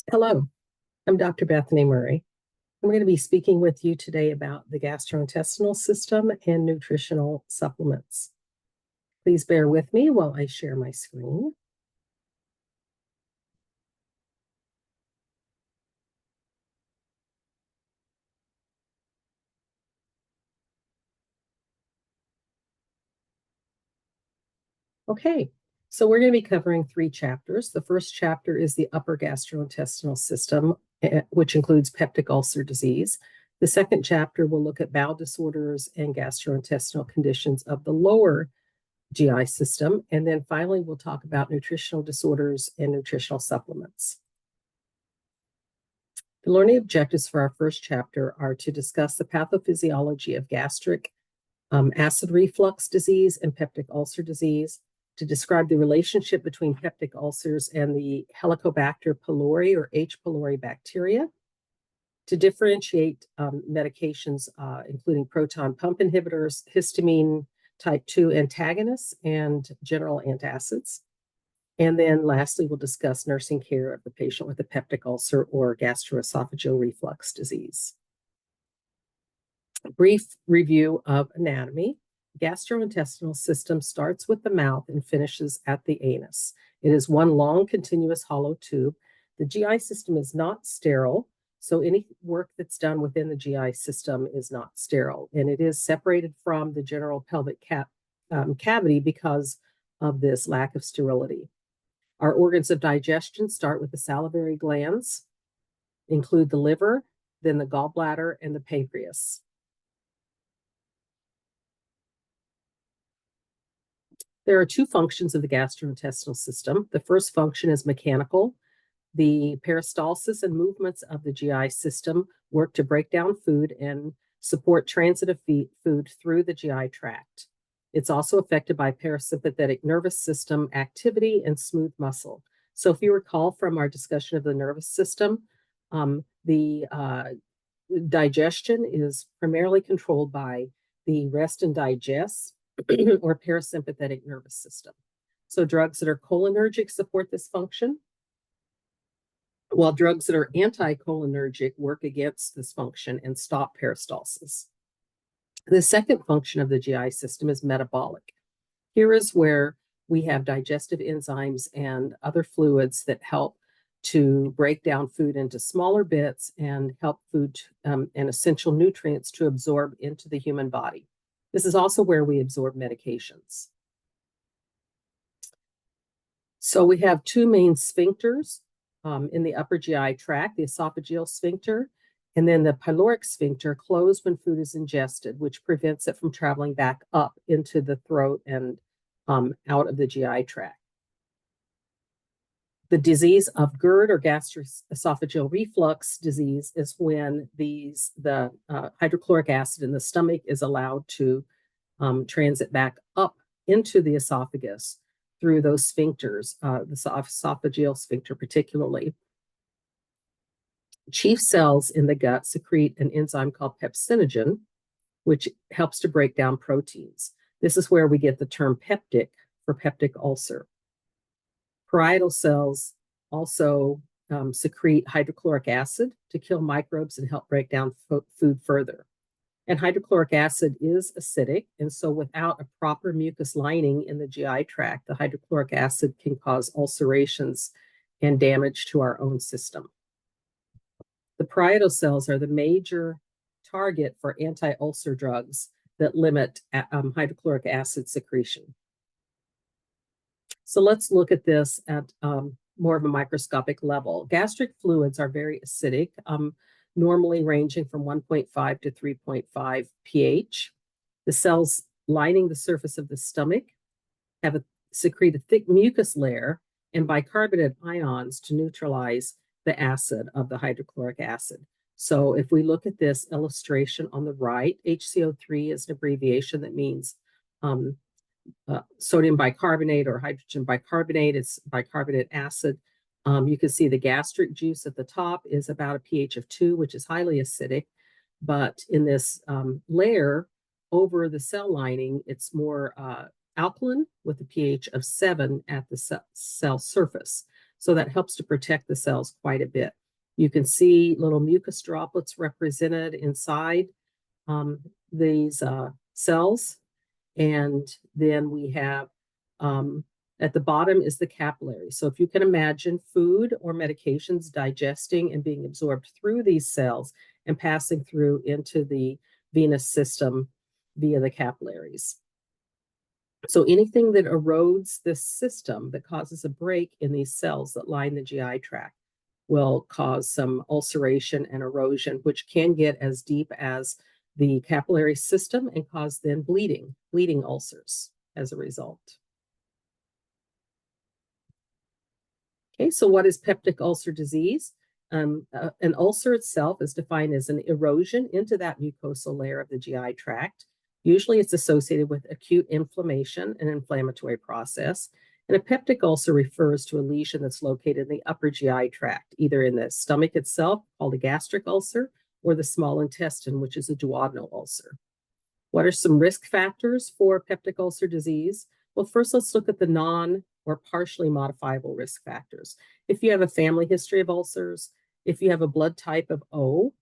Hello, I'm Dr. Bethany Murray. I'm going to be speaking with you today about the gastrointestinal system and nutritional supplements. Please bear with me while I share my screen. Okay, so we're going to be covering 3 chapters. The first chapter is the upper gastrointestinal system, which includes peptic ulcer disease. The second chapter will look at bowel disorders and gastrointestinal conditions of the lower GI system. And then finally, we'll talk about nutritional disorders and nutritional supplements. The learning objectives for our first chapter are to discuss the pathophysiology of gastric acid reflux disease and peptic ulcer disease, to describe the relationship between peptic ulcers and the Helicobacter pylori or H. pylori bacteria, to differentiate medications, including proton pump inhibitors, histamine type 2 antagonists, and general antacids. And then lastly, we'll discuss nursing care of the patient with a peptic ulcer or gastroesophageal reflux disease. A brief review of anatomy. Gastrointestinal system starts with the mouth and finishes at the anus. It is one long, continuous hollow tube. The GI system is not sterile, so any work that's done within the GI system is not sterile, and it is separated from the general pelvic cavity because of this lack of sterility. Our organs of digestion start with the salivary glands, include the liver, then the gallbladder, and the pancreas. There are 2 functions of the gastrointestinal system. The first function is mechanical. The peristalsis and movements of the GI system work to break down food and support transit of food through the GI tract. It's also affected by parasympathetic nervous system activity and smooth muscle. So if you recall from our discussion of the nervous system, the digestion is primarily controlled by the rest and digest or parasympathetic nervous system. So drugs that are cholinergic support this function, while drugs that are anticholinergic work against this function and stop peristalsis. The second function of the GI system is metabolic. Here is where we have digestive enzymes and other fluids that help to break down food into smaller bits and help food and essential nutrients to absorb into the human body. This is also where we absorb medications. So we have 2 main sphincters in the upper GI tract, the esophageal sphincter, and then the pyloric sphincter closed when food is ingested, which prevents it from traveling back up into the throat and out of the GI tract. The disease of GERD or gastroesophageal reflux disease is when the hydrochloric acid in the stomach is allowed to transit back up into the esophagus through those sphincters, the esophageal sphincter particularly. Chief cells in the gut secrete an enzyme called pepsinogen, which helps to break down proteins. This is where we get the term peptic for peptic ulcer. Parietal cells also secrete hydrochloric acid to kill microbes and help break down food further. And hydrochloric acid is acidic, and so without a proper mucus lining in the GI tract, the hydrochloric acid can cause ulcerations and damage to our own system. The parietal cells are the major target for anti-ulcer drugs that limit hydrochloric acid secretion. So let's look at this at more of a microscopic level. Gastric fluids are very acidic, normally ranging from 1.5 to 3.5 pH. The cells lining the surface of the stomach secrete a thick mucus layer and bicarbonate ions to neutralize the acid of the hydrochloric acid. So if we look at this illustration on the right, HCO3 is an abbreviation that means sodium bicarbonate or hydrogen bicarbonate. It's bicarbonate acid. You can see the gastric juice at the top is about a pH of 2, which is highly acidic. But in this layer over the cell lining, it's more alkaline with a pH of 7 at the cell surface. So that helps to protect the cells quite a bit. You can see little mucus droplets represented inside these cells. And then we have at the bottom is the capillary. So if you can imagine food or medications digesting and being absorbed through these cells and passing through into the venous system via the capillaries. So anything that erodes this system, that causes a break in these cells that line the GI tract, will cause some ulceration and erosion, which can get as deep as the capillary system and cause then bleeding ulcers as a result. Okay, so what is peptic ulcer disease? An ulcer itself is defined as an erosion into that mucosal layer of the GI tract. Usually it's associated with acute inflammation and inflammatory process. And a peptic ulcer refers to a lesion that's located in the upper GI tract, either in the stomach itself, called a gastric ulcer, or the small intestine, which is a duodenal ulcer. What are some risk factors for peptic ulcer disease? Well, first, let's look at the non or partially modifiable risk factors. If you have a family history of ulcers, if you have a blood type of O,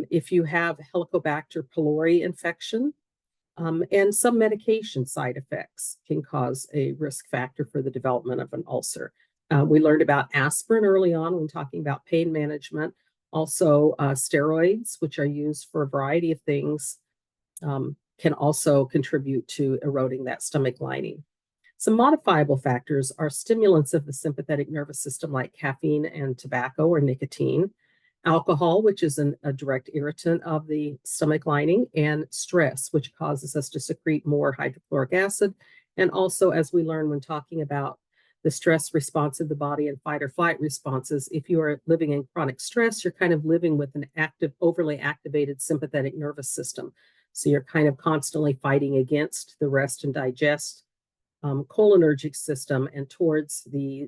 if you have Helicobacter pylori infection, and some medication side effects can cause a risk factor for the development of an ulcer. We learned about aspirin early on when talking about pain management. Also, steroids, which are used for a variety of things, can also contribute to eroding that stomach lining. Some modifiable factors are stimulants of the sympathetic nervous system like caffeine and tobacco or nicotine, alcohol, which is a direct irritant of the stomach lining, and stress, which causes us to secrete more hydrochloric acid. And also, as we learn when talking about the stress response of the body and fight or flight responses, if you are living in chronic stress, you're kind of living with an active, overly activated sympathetic nervous system. So you're kind of constantly fighting against the rest and digest cholinergic system and towards the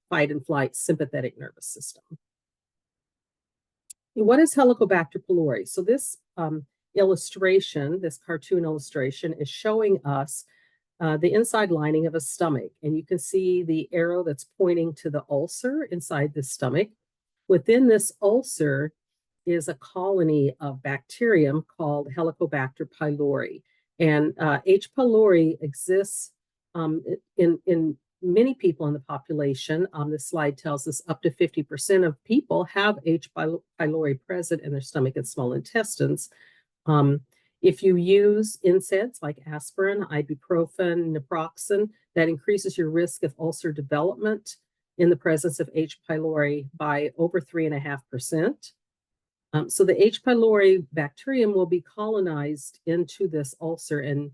fight and flight sympathetic nervous system. What is Helicobacter pylori? So this illustration, this cartoon illustration, is showing us the inside lining of a stomach. And you can see the arrow that's pointing to the ulcer inside the stomach. Within this ulcer is a colony of bacterium called Helicobacter pylori. And H. pylori exists in many people in the population. This slide tells us up to 50% of people have H. pylori present in their stomach and small intestines. If you use NSAIDs like aspirin, ibuprofen, naproxen, that increases your risk of ulcer development in the presence of H. pylori by over 3.5%. So the H. pylori bacterium will be colonized into this ulcer and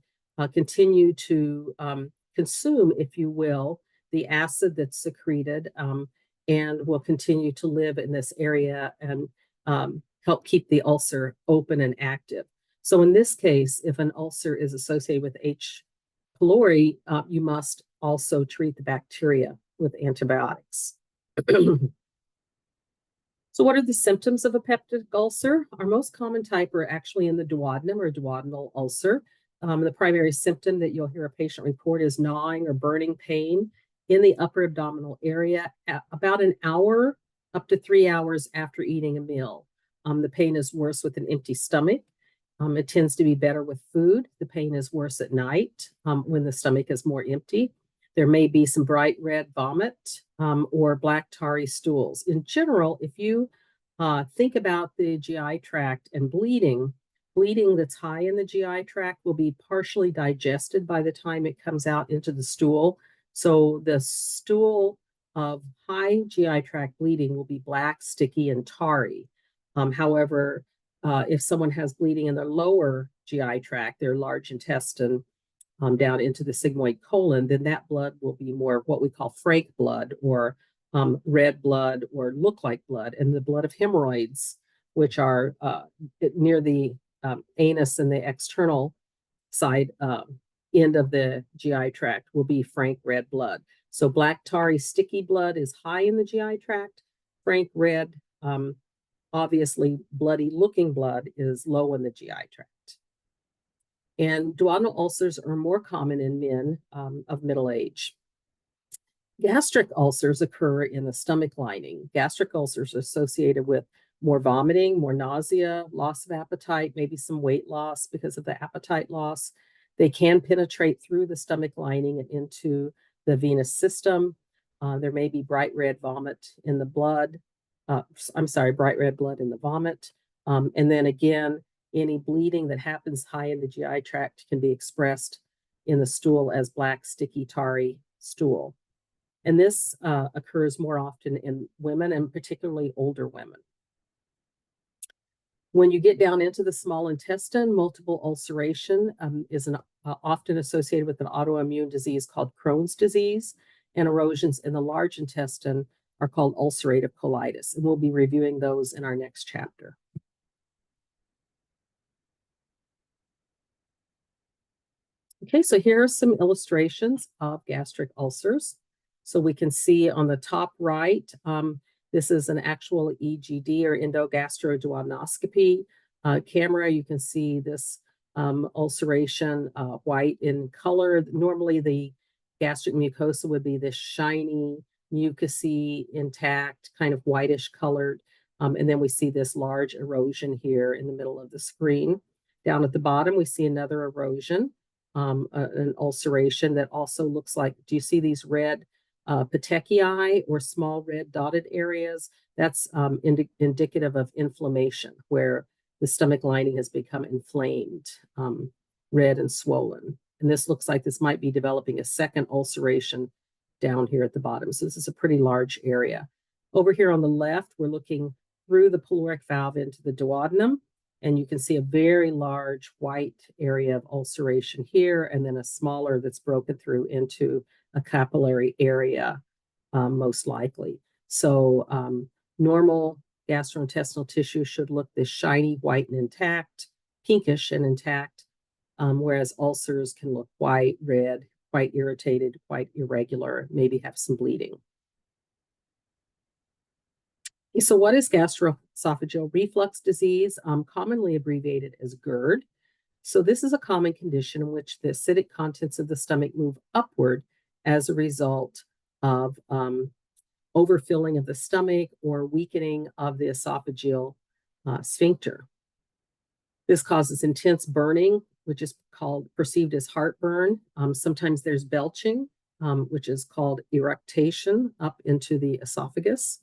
continue to consume, if you will, the acid that's secreted and will continue to live in this area and help keep the ulcer open and active. So in this case, if an ulcer is associated with H. pylori, you must also treat the bacteria with antibiotics. So what are the symptoms of a peptic ulcer? Our most common type are actually in the duodenum or duodenal ulcer. The primary symptom that you'll hear a patient report is gnawing or burning pain in the upper abdominal area about an hour up to 3 hours after eating a meal. The pain is worse with an empty stomach. It tends to be better with food. The pain is worse at night when the stomach is more empty. There may be some bright red vomit or black tarry stools. In general, if you think about the GI tract and bleeding that's high in the GI tract will be partially digested by the time it comes out into the stool. So the stool of high GI tract bleeding will be black, sticky, and tarry. However, if someone has bleeding in their lower GI tract, their large intestine, down into the sigmoid colon, then that blood will be more what we call frank blood or red blood or look like blood. And the blood of hemorrhoids, which are near the anus and the external side end of the GI tract, will be frank red blood. So black tarry sticky blood is high in the GI tract. Frank red, obviously bloody looking blood, is low in the GI tract. And duodenal ulcers are more common in men of middle age. Gastric ulcers occur in the stomach lining. Gastric ulcers are associated with more vomiting, more nausea, loss of appetite, maybe some weight loss because of the appetite loss. They can penetrate through the stomach lining and into the venous system. There may be bright red vomit in the blood. Bright red blood in the vomit. And then again, any bleeding that happens high in the GI tract can be expressed in the stool as black, sticky, tarry stool. And this occurs more often in women and particularly older women. When you get down into the small intestine, multiple ulceration is often associated with an autoimmune disease called Crohn's disease, and erosions in the large intestine are called ulcerative colitis. And we'll be reviewing those in our next chapter. Okay, so here are some illustrations of gastric ulcers. So we can see on the top right, this is an actual EGD or endogastroduodenoscopy camera. You can see this ulceration white in color. Normally the gastric mucosa would be this shiny, mucousy, intact, kind of whitish colored. And then we see this large erosion here in the middle of the screen. Down at the bottom, we see another erosion. An ulceration that also looks like, do you see these red petechiae or small red dotted areas? That's indicative of inflammation, where the stomach lining has become inflamed, red and swollen. And this looks like this might be developing a second ulceration down here at the bottom. So this is a pretty large area. Over here on the left, we're looking through the pyloric valve into the duodenum. And you can see a very large white area of ulceration here, and then a smaller that's broken through into a capillary area, most likely. So normal gastrointestinal tissue should look this shiny, white, and intact, pinkish and intact, whereas ulcers can look white, red, quite irritated, quite irregular, maybe have some bleeding. So what is gastroesophageal reflux disease, commonly abbreviated as GERD? So this is a common condition in which the acidic contents of the stomach move upward as a result of overfilling of the stomach or weakening of the esophageal sphincter. This causes intense burning, which is perceived as heartburn. Sometimes there's belching, which is called eructation up into the esophagus.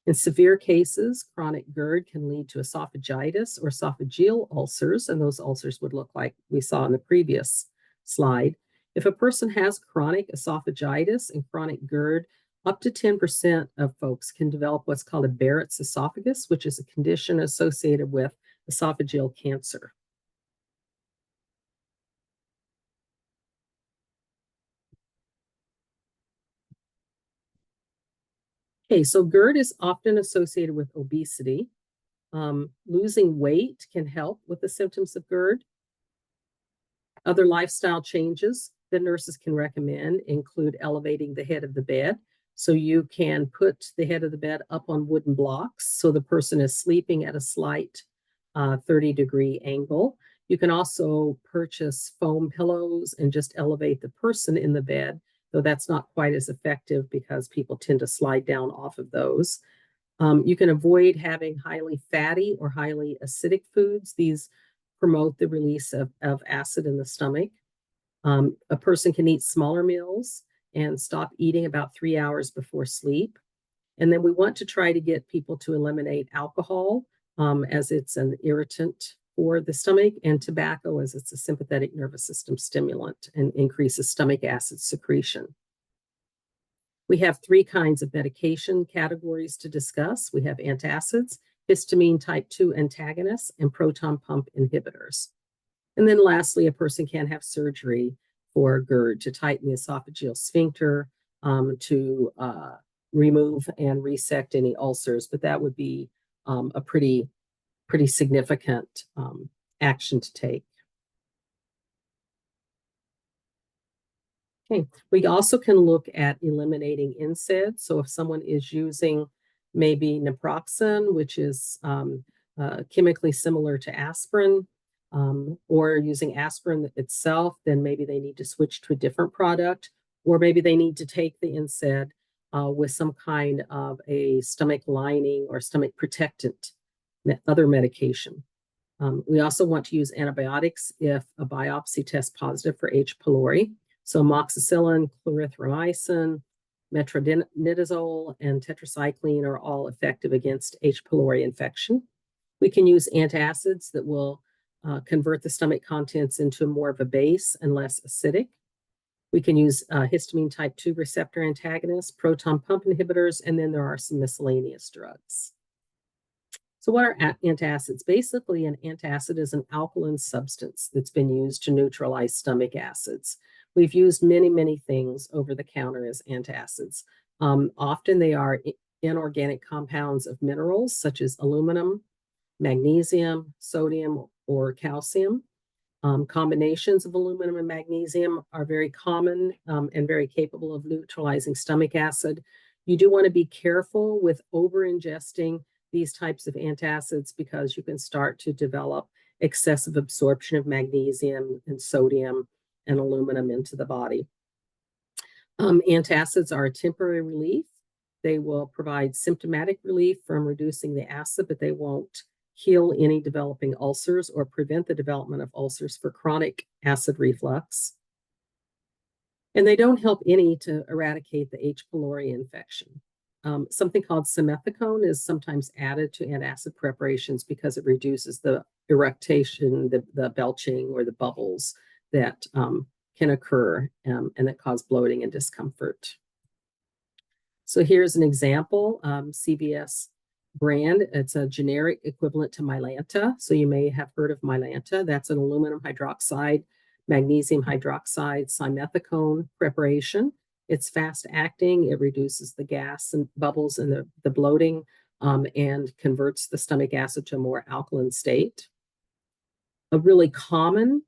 In severe cases, chronic GERD can lead to esophagitis or esophageal ulcers, and those ulcers would look like we saw in the previous slide. If a person has chronic esophagitis and chronic GERD, up to 10% of folks can develop what's called a Barrett's esophagus, which is a condition associated with esophageal cancer. Okay, so GERD is often associated with obesity. Losing weight can help with the symptoms of GERD. Other lifestyle changes that nurses can recommend include elevating the head of the bed. So you can put the head of the bed up on wooden blocks so the person is sleeping at a slight 30-degree angle. You can also purchase foam pillows and just elevate the person in the bed, though that's not quite as effective because people tend to slide down off of those. You can avoid having highly fatty or highly acidic foods. These promote the release of acid in the stomach. A person can eat smaller meals and stop eating about 3 hours before sleep. And then we want to try to get people to eliminate alcohol as it's an irritant for the stomach, and tobacco as it's a sympathetic nervous system stimulant and increases stomach acid secretion. We have 3 kinds of medication categories to discuss. We have antacids, histamine type 2 antagonists, and proton pump inhibitors. And then lastly, a person can have surgery for GERD to tighten the esophageal sphincter, to remove and resect any ulcers, but that would be a pretty significant action to take. Okay, we also can look at eliminating NSAIDs. So if someone is using maybe naproxen, which is chemically similar to aspirin, or using aspirin itself, then maybe they need to switch to a different product, or maybe they need to take the NSAID with some kind of a stomach lining or stomach protectant, other medication. We also want to use antibiotics if a biopsy tests positive for H. pylori. So amoxicillin, clarithromycin, metronidazole, and tetracycline are all effective against H. pylori infection. We can use antacids that will convert the stomach contents into more of a base and less acidic. We can use histamine type 2 receptor antagonists, proton pump inhibitors, and then there are some miscellaneous drugs. So what are antacids? Basically, an antacid is an alkaline substance that's been used to neutralize stomach acids. We've used many, many things over the counter as antacids. Often they are inorganic compounds of minerals such as aluminum, magnesium, sodium, or calcium. Combinations of aluminum and magnesium are very common and very capable of neutralizing stomach acid. You do want to be careful with over-ingesting these types of antacids because you can start to develop excessive absorption of magnesium and sodium and aluminum into the body. Antacids are a temporary relief. They will provide symptomatic relief from reducing the acid, but they won't heal any developing ulcers or prevent the development of ulcers for chronic acid reflux. And they don't help any to eradicate the H. pylori infection. Something called simethicone is sometimes added to antacid preparations because it reduces the eructation, the belching, or the bubbles that can occur and that cause bloating and discomfort. So here's an example, CVS brand. It's a generic equivalent to Mylanta. So you may have heard of Mylanta. That's an aluminum hydroxide, magnesium hydroxide, simethicone preparation. It's fast acting. It reduces the gas and bubbles and the bloating and converts the stomach acid to a more alkaline state. A really common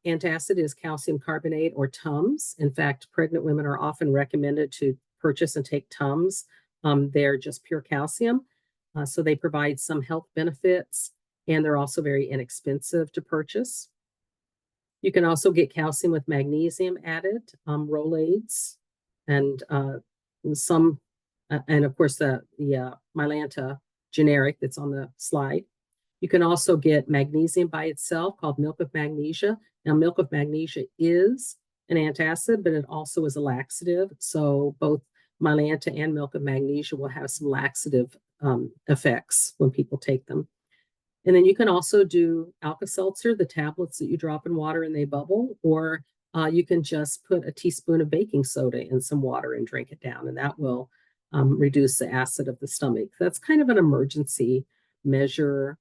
antacid is calcium carbonate or Tums. In fact, pregnant women are often recommended to purchase and take Tums. They're just pure calcium. So they provide some health benefits, and they're also very inexpensive to purchase. You can also get calcium with magnesium added, Rolaids, and some, and of course the Mylanta generic that's on the slide. You can also get magnesium by itself called milk of magnesia. Now, milk of magnesia is an antacid, but it also is a laxative. So both Mylanta and milk of magnesia will have some laxative effects when people take them. And then you can also do Alka-Seltzer, the tablets that you drop in water and they bubble, or you can just put a teaspoon of baking soda in some water and drink it down, and that will reduce the acid of the stomach. That's kind of an emergency measure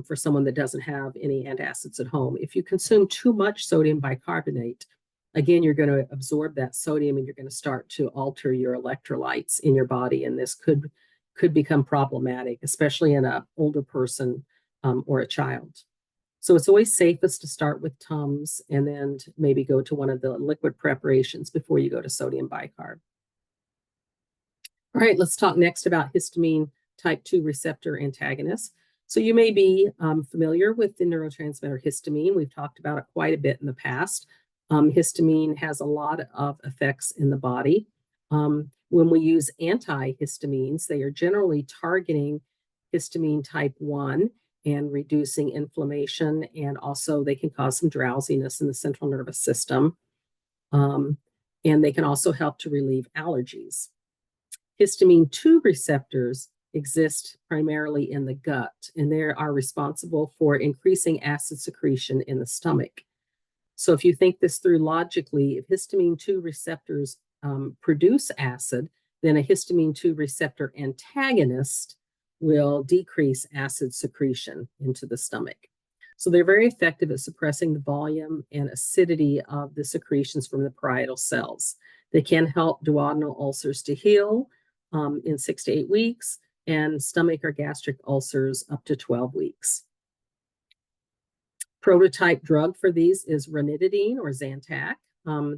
for someone that doesn't have any antacids at home. If you consume too much sodium bicarbonate, again, you're going to absorb that sodium and you're going to start to alter your electrolytes in your body, and this could become problematic, especially in an older person or a child. So it's always safest to start with Tums and then maybe go to one of the liquid preparations before you go to sodium bicarb. All right, let's talk next about histamine type 2 receptor antagonists. So you may be familiar with the neurotransmitter histamine. We've talked about it quite a bit in the past. Histamine has a lot of effects in the body. When we use antihistamines, they are generally targeting histamine type 1 and reducing inflammation, and also they can cause some drowsiness in the central nervous system. And they can also help to relieve allergies. Histamine 2 receptors exist primarily in the gut, and they are responsible for increasing acid secretion in the stomach. So if you think this through logically, if histamine 2 receptors produce acid, then a histamine 2 receptor antagonist will decrease acid secretion into the stomach. So they're very effective at suppressing the volume and acidity of the secretions from the parietal cells. They can help duodenal ulcers to heal in 6 to 8 weeks, and stomach or gastric ulcers up to 12 weeks. Prototype drug for these is ranitidine or Zantac.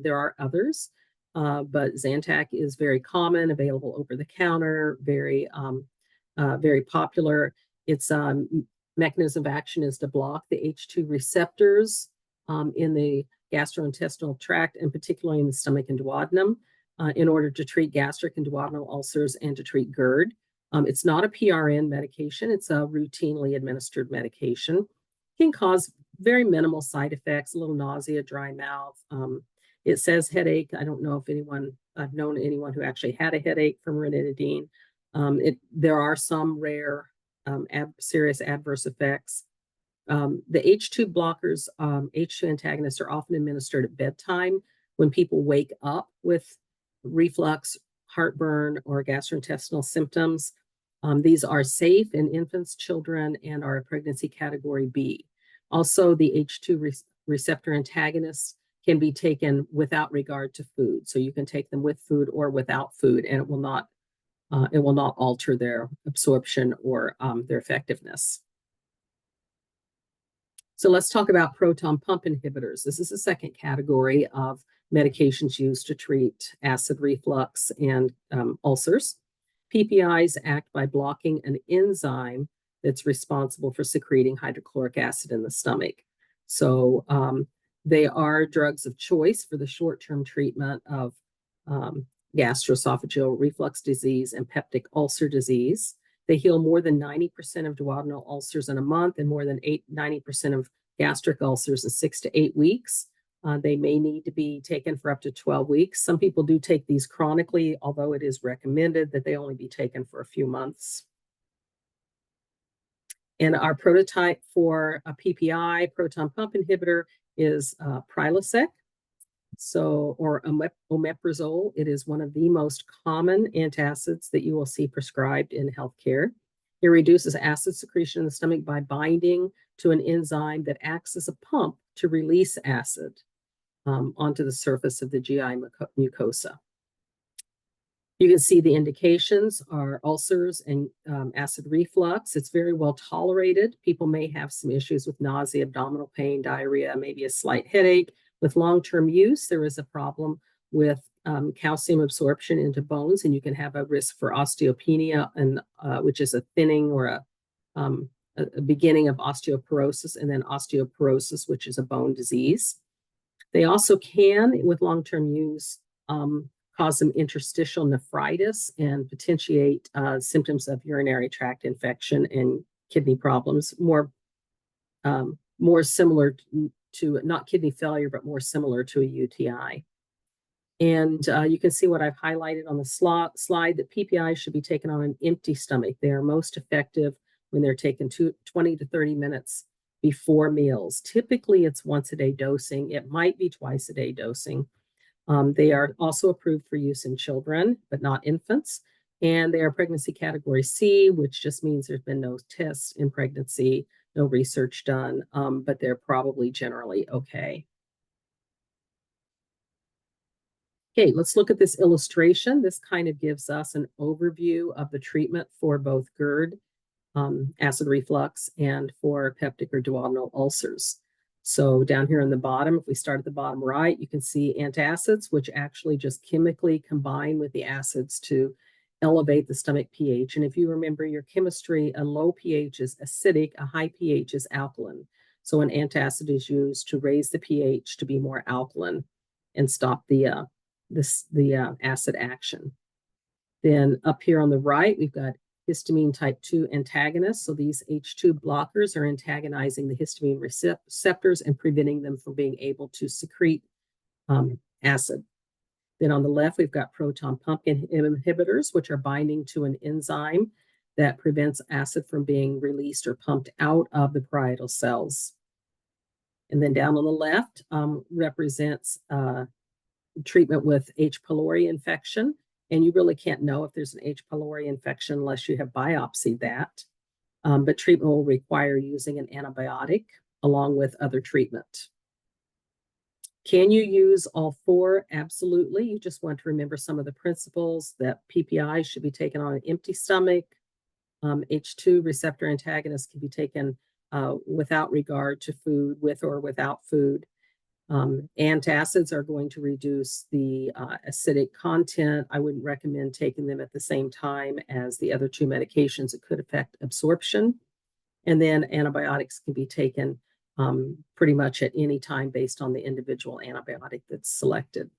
There are others, but Zantac is very common, available over the counter, very popular. Its mechanism of action is to block the H2 receptors in the gastrointestinal tract, and particularly in the stomach and duodenum, in order to treat gastric and duodenal ulcers and to treat GERD. It's not a PRN medication. It's a routinely administered medication. It can cause very minimal side effects, a little nausea, dry mouth. It says headache. I don't know if I've known anyone who actually had a headache from ranitidine. There are some rare serious adverse effects. The H2 blockers, H2 antagonists are often administered at bedtime when people wake up with reflux, heartburn, or gastrointestinal symptoms. These are safe in infants, children, and are a pregnancy category B. Also, the H2 receptor antagonists can be taken without regard to food. So you can take them with food or without food, and it will not alter their absorption or their effectiveness. So let's talk about proton pump inhibitors. This is the second category of medications used to treat acid reflux and ulcers. PPIs act by blocking an enzyme that's responsible for secreting hydrochloric acid in the stomach. So they are drugs of choice for the short-term treatment of gastroesophageal reflux disease and peptic ulcer disease. They heal more than 90% of duodenal ulcers in a month and more than 90% of gastric ulcers in 6 to 8 weeks. They may need to be taken for up to 12 weeks. Some people do take these chronically, although it is recommended that they only be taken for a few months. And our prototype for a PPI, proton pump inhibitor, is Prilosec, or omeprazole. It is one of the most common antacids that you will see prescribed in healthcare. It reduces acid secretion in the stomach by binding to an enzyme that acts as a pump to release acid onto the surface of the GI mucosa. You can see the indications are ulcers and acid reflux. It's very well tolerated. People may have some issues with nausea, abdominal pain, diarrhea, maybe a slight headache. With long-term use, there is a problem with calcium absorption into bones, and you can have a risk for osteopenia, and which is a thinning or a beginning of osteoporosis, and then osteoporosis, which is a bone disease. They also can, with long-term use, cause some interstitial nephritis and potentiate symptoms of urinary tract infection and kidney problems, more similar to, not kidney failure, but more similar to a UTI. And you can see what I've highlighted on the slide, that PPI should be taken on an empty stomach. They are most effective when they're taken 20 to 30 minutes before meals. Typically, it's once a day dosing. It might be twice a day dosing. They are also approved for use in children, but not infants. And they are pregnancy category C, which just means there's been no tests in pregnancy, no research done, but they're probably generally okay. Okay, let's look at this illustration. This kind of gives us an overview of the treatment for both GERD, acid reflux, and for peptic or duodenal ulcers. So down here on the bottom, if we start at the bottom right, you can see antacids, which actually just chemically combine with the acids to elevate the stomach pH. And if you remember your chemistry, a low pH is acidic, a high pH is alkaline. So an antacid is used to raise the pH to be more alkaline and stop the acid action. Then up here on the right, we've got histamine type 2 antagonists. So these H2 blockers are antagonizing the histamine receptors and preventing them from being able to secrete acid. Then on the left, we've got proton pump inhibitors, which are binding to an enzyme that prevents acid from being released or pumped out of the parietal cells. And then down on the left represents treatment with H. pylori infection. And you really can't know if there's an H. pylori infection unless you have biopsied that. But treatment will require using an antibiotic along with other treatment. Can you use all four? Absolutely. You just want to remember some of the principles, that PPI should be taken on an empty stomach. H2 receptor antagonists can be taken without regard to food, with or without food. Antacids are going to reduce the acidic content. I wouldn't recommend taking them at the same time as the other two medications. It could affect absorption. And then antibiotics can be taken pretty much at any time based on the individual antibiotic that's selected.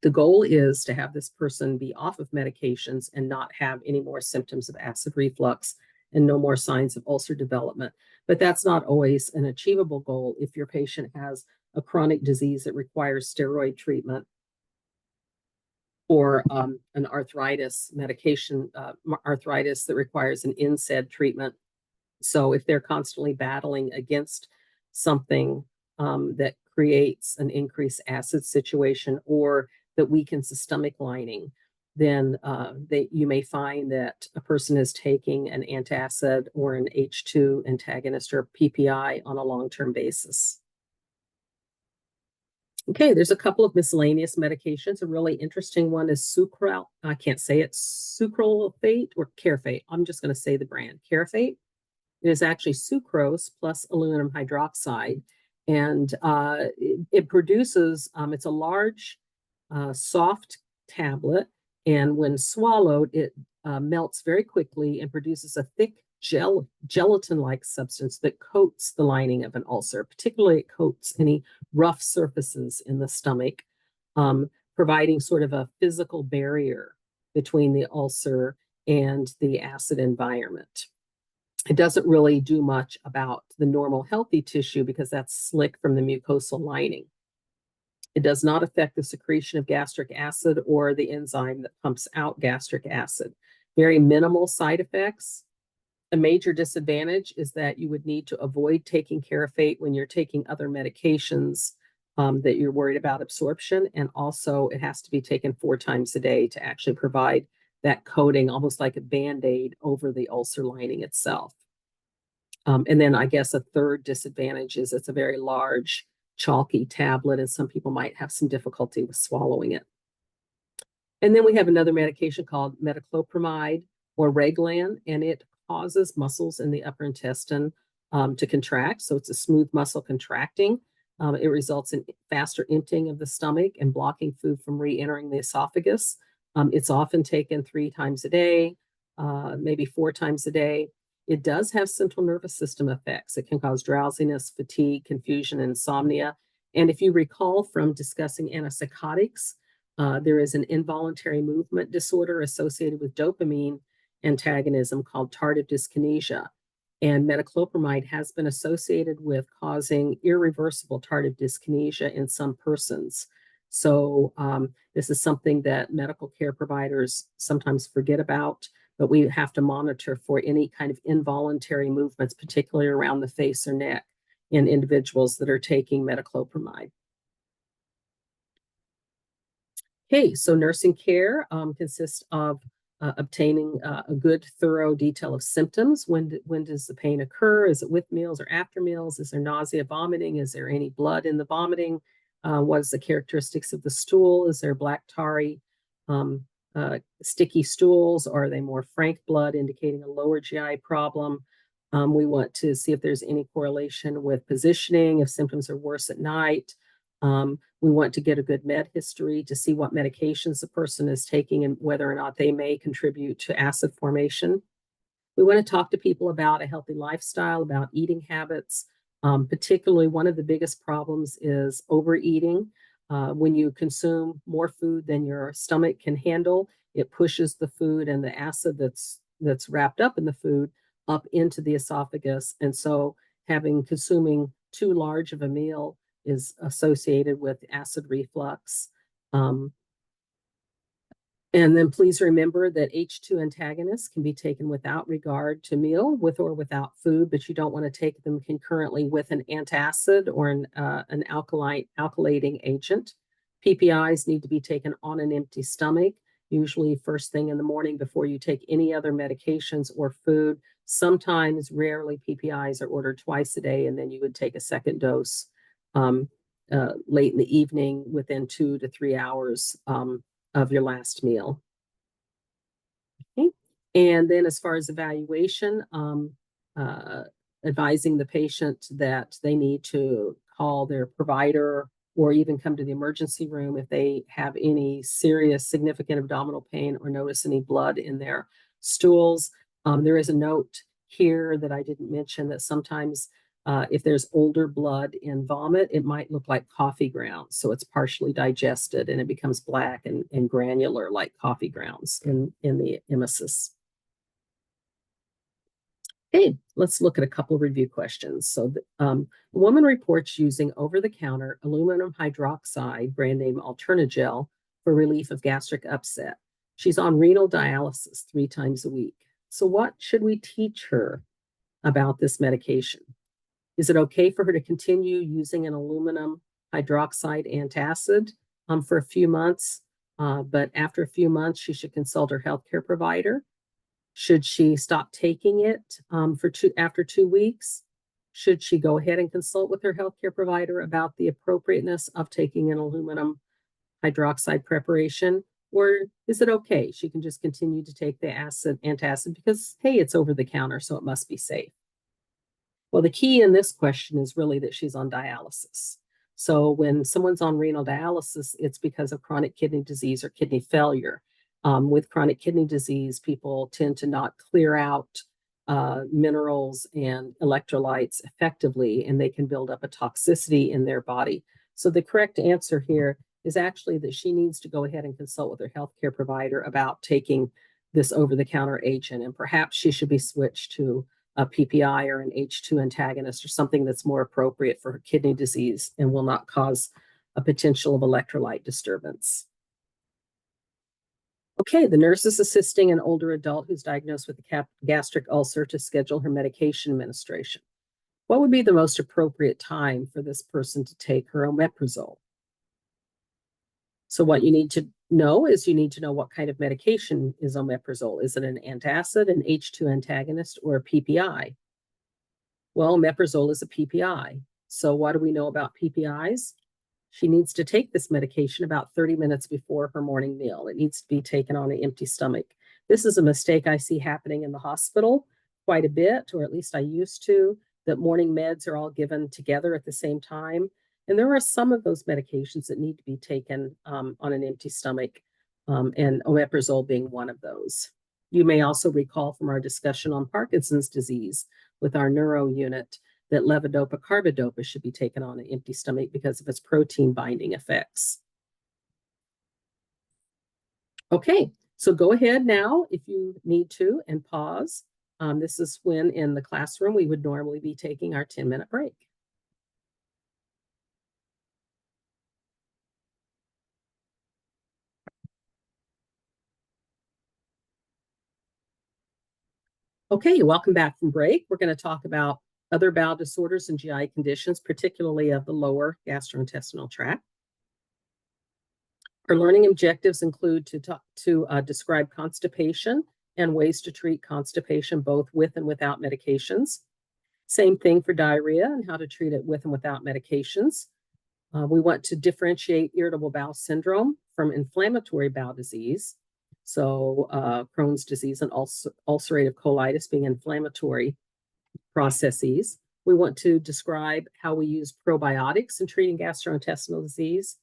The goal is to have this person be off of medications and not have any more symptoms of acid reflux and no more signs of ulcer development. But that's not always an achievable goal if your patient has a chronic disease that requires steroid treatment or an arthritis medication, arthritis that requires an NSAID treatment. So if they're constantly battling against something that creates an increased acid situation or that weakens the stomach lining, then you may find that a person is taking an antacid or an H2 antagonist or PPI on a long-term basis. Okay, there's a couple of miscellaneous medications. A really interesting one is I can't say it, sucralfate or Carafate. I'm just going to say the brand, Carafate. It is actually sucrose plus aluminum hydroxide. And it produces, it's a large, soft tablet. And when swallowed, it melts very quickly and produces a thick gelatin-like substance that coats the lining of an ulcer. Particularly, it coats any rough surfaces in the stomach, providing sort of a physical barrier between the ulcer and the acid environment. It doesn't really do much about the normal healthy tissue because that's slick from the mucosal lining. It does not affect the secretion of gastric acid or the enzyme that pumps out gastric acid. Very minimal side effects. A major disadvantage is that you would need to avoid taking Carafate when you're taking other medications that you're worried about absorption. And also it has to be taken 4 times a day to actually provide that coating, almost like a Band-Aid over the ulcer lining itself. And then I guess a third disadvantage is it's a very large, chalky tablet, and some people might have some difficulty with swallowing it. And then we have another medication called metoclopramide or Reglan, and it causes muscles in the upper intestine to contract. So it's a smooth muscle contracting. It results in faster emptying of the stomach and blocking food from re-entering the esophagus. It's often taken 3 times a day, maybe 4 times a day. It does have central nervous system effects. It can cause drowsiness, fatigue, confusion, insomnia. And if you recall from discussing antipsychotics, there is an involuntary movement disorder associated with dopamine antagonism called tardive dyskinesia. And metoclopramide has been associated with causing irreversible tardive dyskinesia in some persons. So this is something that medical care providers sometimes forget about, but we have to monitor for any kind of involuntary movements, particularly around the face or neck in individuals that are taking metoclopramide. Okay, so nursing care consists of obtaining a good, thorough detail of symptoms. When does the pain occur? Is it with meals or after meals? Is there nausea, vomiting? Is there any blood in the vomiting? What is the characteristics of the stool? Is there black tarry, sticky stools? Or are they more frank blood, indicating a lower GI problem? We want to see if there's any correlation with positioning, if symptoms are worse at night. We want to get a good med history to see what medications the person is taking and whether or not they may contribute to acid formation. We want to talk to people about a healthy lifestyle, about eating habits. Particularly, one of the biggest problems is overeating. When you consume more food than your stomach can handle, it pushes the food and the acid that's wrapped up in the food up into the esophagus. And so consuming too large of a meal is associated with acid reflux. And then please remember that H2 antagonists can be taken without regard to meal, with or without food, but you don't want to take them concurrently with an antacid or an alkylating agent. PPIs need to be taken on an empty stomach, usually first thing in the morning before you take any other medications or food. Sometimes, rarely, PPIs are ordered twice a day, and then you would take a second dose late in the evening within 2 to 3 hours of your last meal. Okay. And then as far as evaluation, advising the patient that they need to call their provider or even come to the emergency room if they have any serious, significant abdominal pain or notice any blood in their stools. There is a note here that I didn't mention that sometimes If there's older blood in vomit, it might look like coffee grounds. So it's partially digested and it becomes black and granular like coffee grounds in the emesis. Okay, let's look at a couple of review questions. So a woman reports using over-the-counter aluminum hydroxide, brand name Alternagel, for relief of gastric upset. She's on renal dialysis 3 times a week. So what should we teach her about this medication? Is it okay for her to continue using an aluminum hydroxide antacid for a few months? But after a few months, she should consult her healthcare provider. Should she stop taking it after 2 weeks? Should she go ahead and consult with her healthcare provider about the appropriateness of taking an aluminum hydroxide preparation? Or is it okay? She can just continue to take the antacid because, hey, it's over the counter, so it must be safe. Well, the key in this question is really that she's on dialysis. So when someone's on renal dialysis, it's because of chronic kidney disease or kidney failure. With chronic kidney disease, people tend to not clear out minerals and electrolytes effectively, and they can build up a toxicity in their body. So the correct answer here is actually that she needs to go ahead and consult with her healthcare provider about taking this over-the-counter agent, and perhaps she should be switched to a PPI or an H2 antagonist or something that's more appropriate for her kidney disease and will not cause a potential of electrolyte disturbance. Okay, the nurse is assisting an older adult who's diagnosed with a gastric ulcer to schedule her medication administration. What would be the most appropriate time for this person to take her omeprazole? So what you need to know is you need to know what kind of medication is omeprazole. Is it an antacid, an H2 antagonist, or a PPI? Well, omeprazole is a PPI. So what do we know about PPIs? She needs to take this medication about 30 minutes before her morning meal. It needs to be taken on an empty stomach. This is a mistake I see happening in the hospital quite a bit, or at least I used to, that morning meds are all given together at the same time. And there are some of those medications that need to be taken on an empty stomach, and omeprazole being one of those. You may also recall from our discussion on Parkinson's disease with our neuro unit that levodopa carbidopa should be taken on an empty stomach because of its protein binding effects. Okay, so go ahead now if you need to and pause. This is when in the classroom we would normally be taking our 10-minute break. Okay, welcome back from break. We're going to talk about other bowel disorders and GI conditions, particularly of the lower gastrointestinal tract. Our learning objectives include to describe constipation and ways to treat constipation, both with and without medications. Same thing for diarrhea and how to treat it with and without medications. We want to differentiate irritable bowel syndrome from inflammatory bowel disease. So Crohn's disease and ulcerative colitis being inflammatory processes. We want to describe how we use probiotics in treating gastrointestinal disease.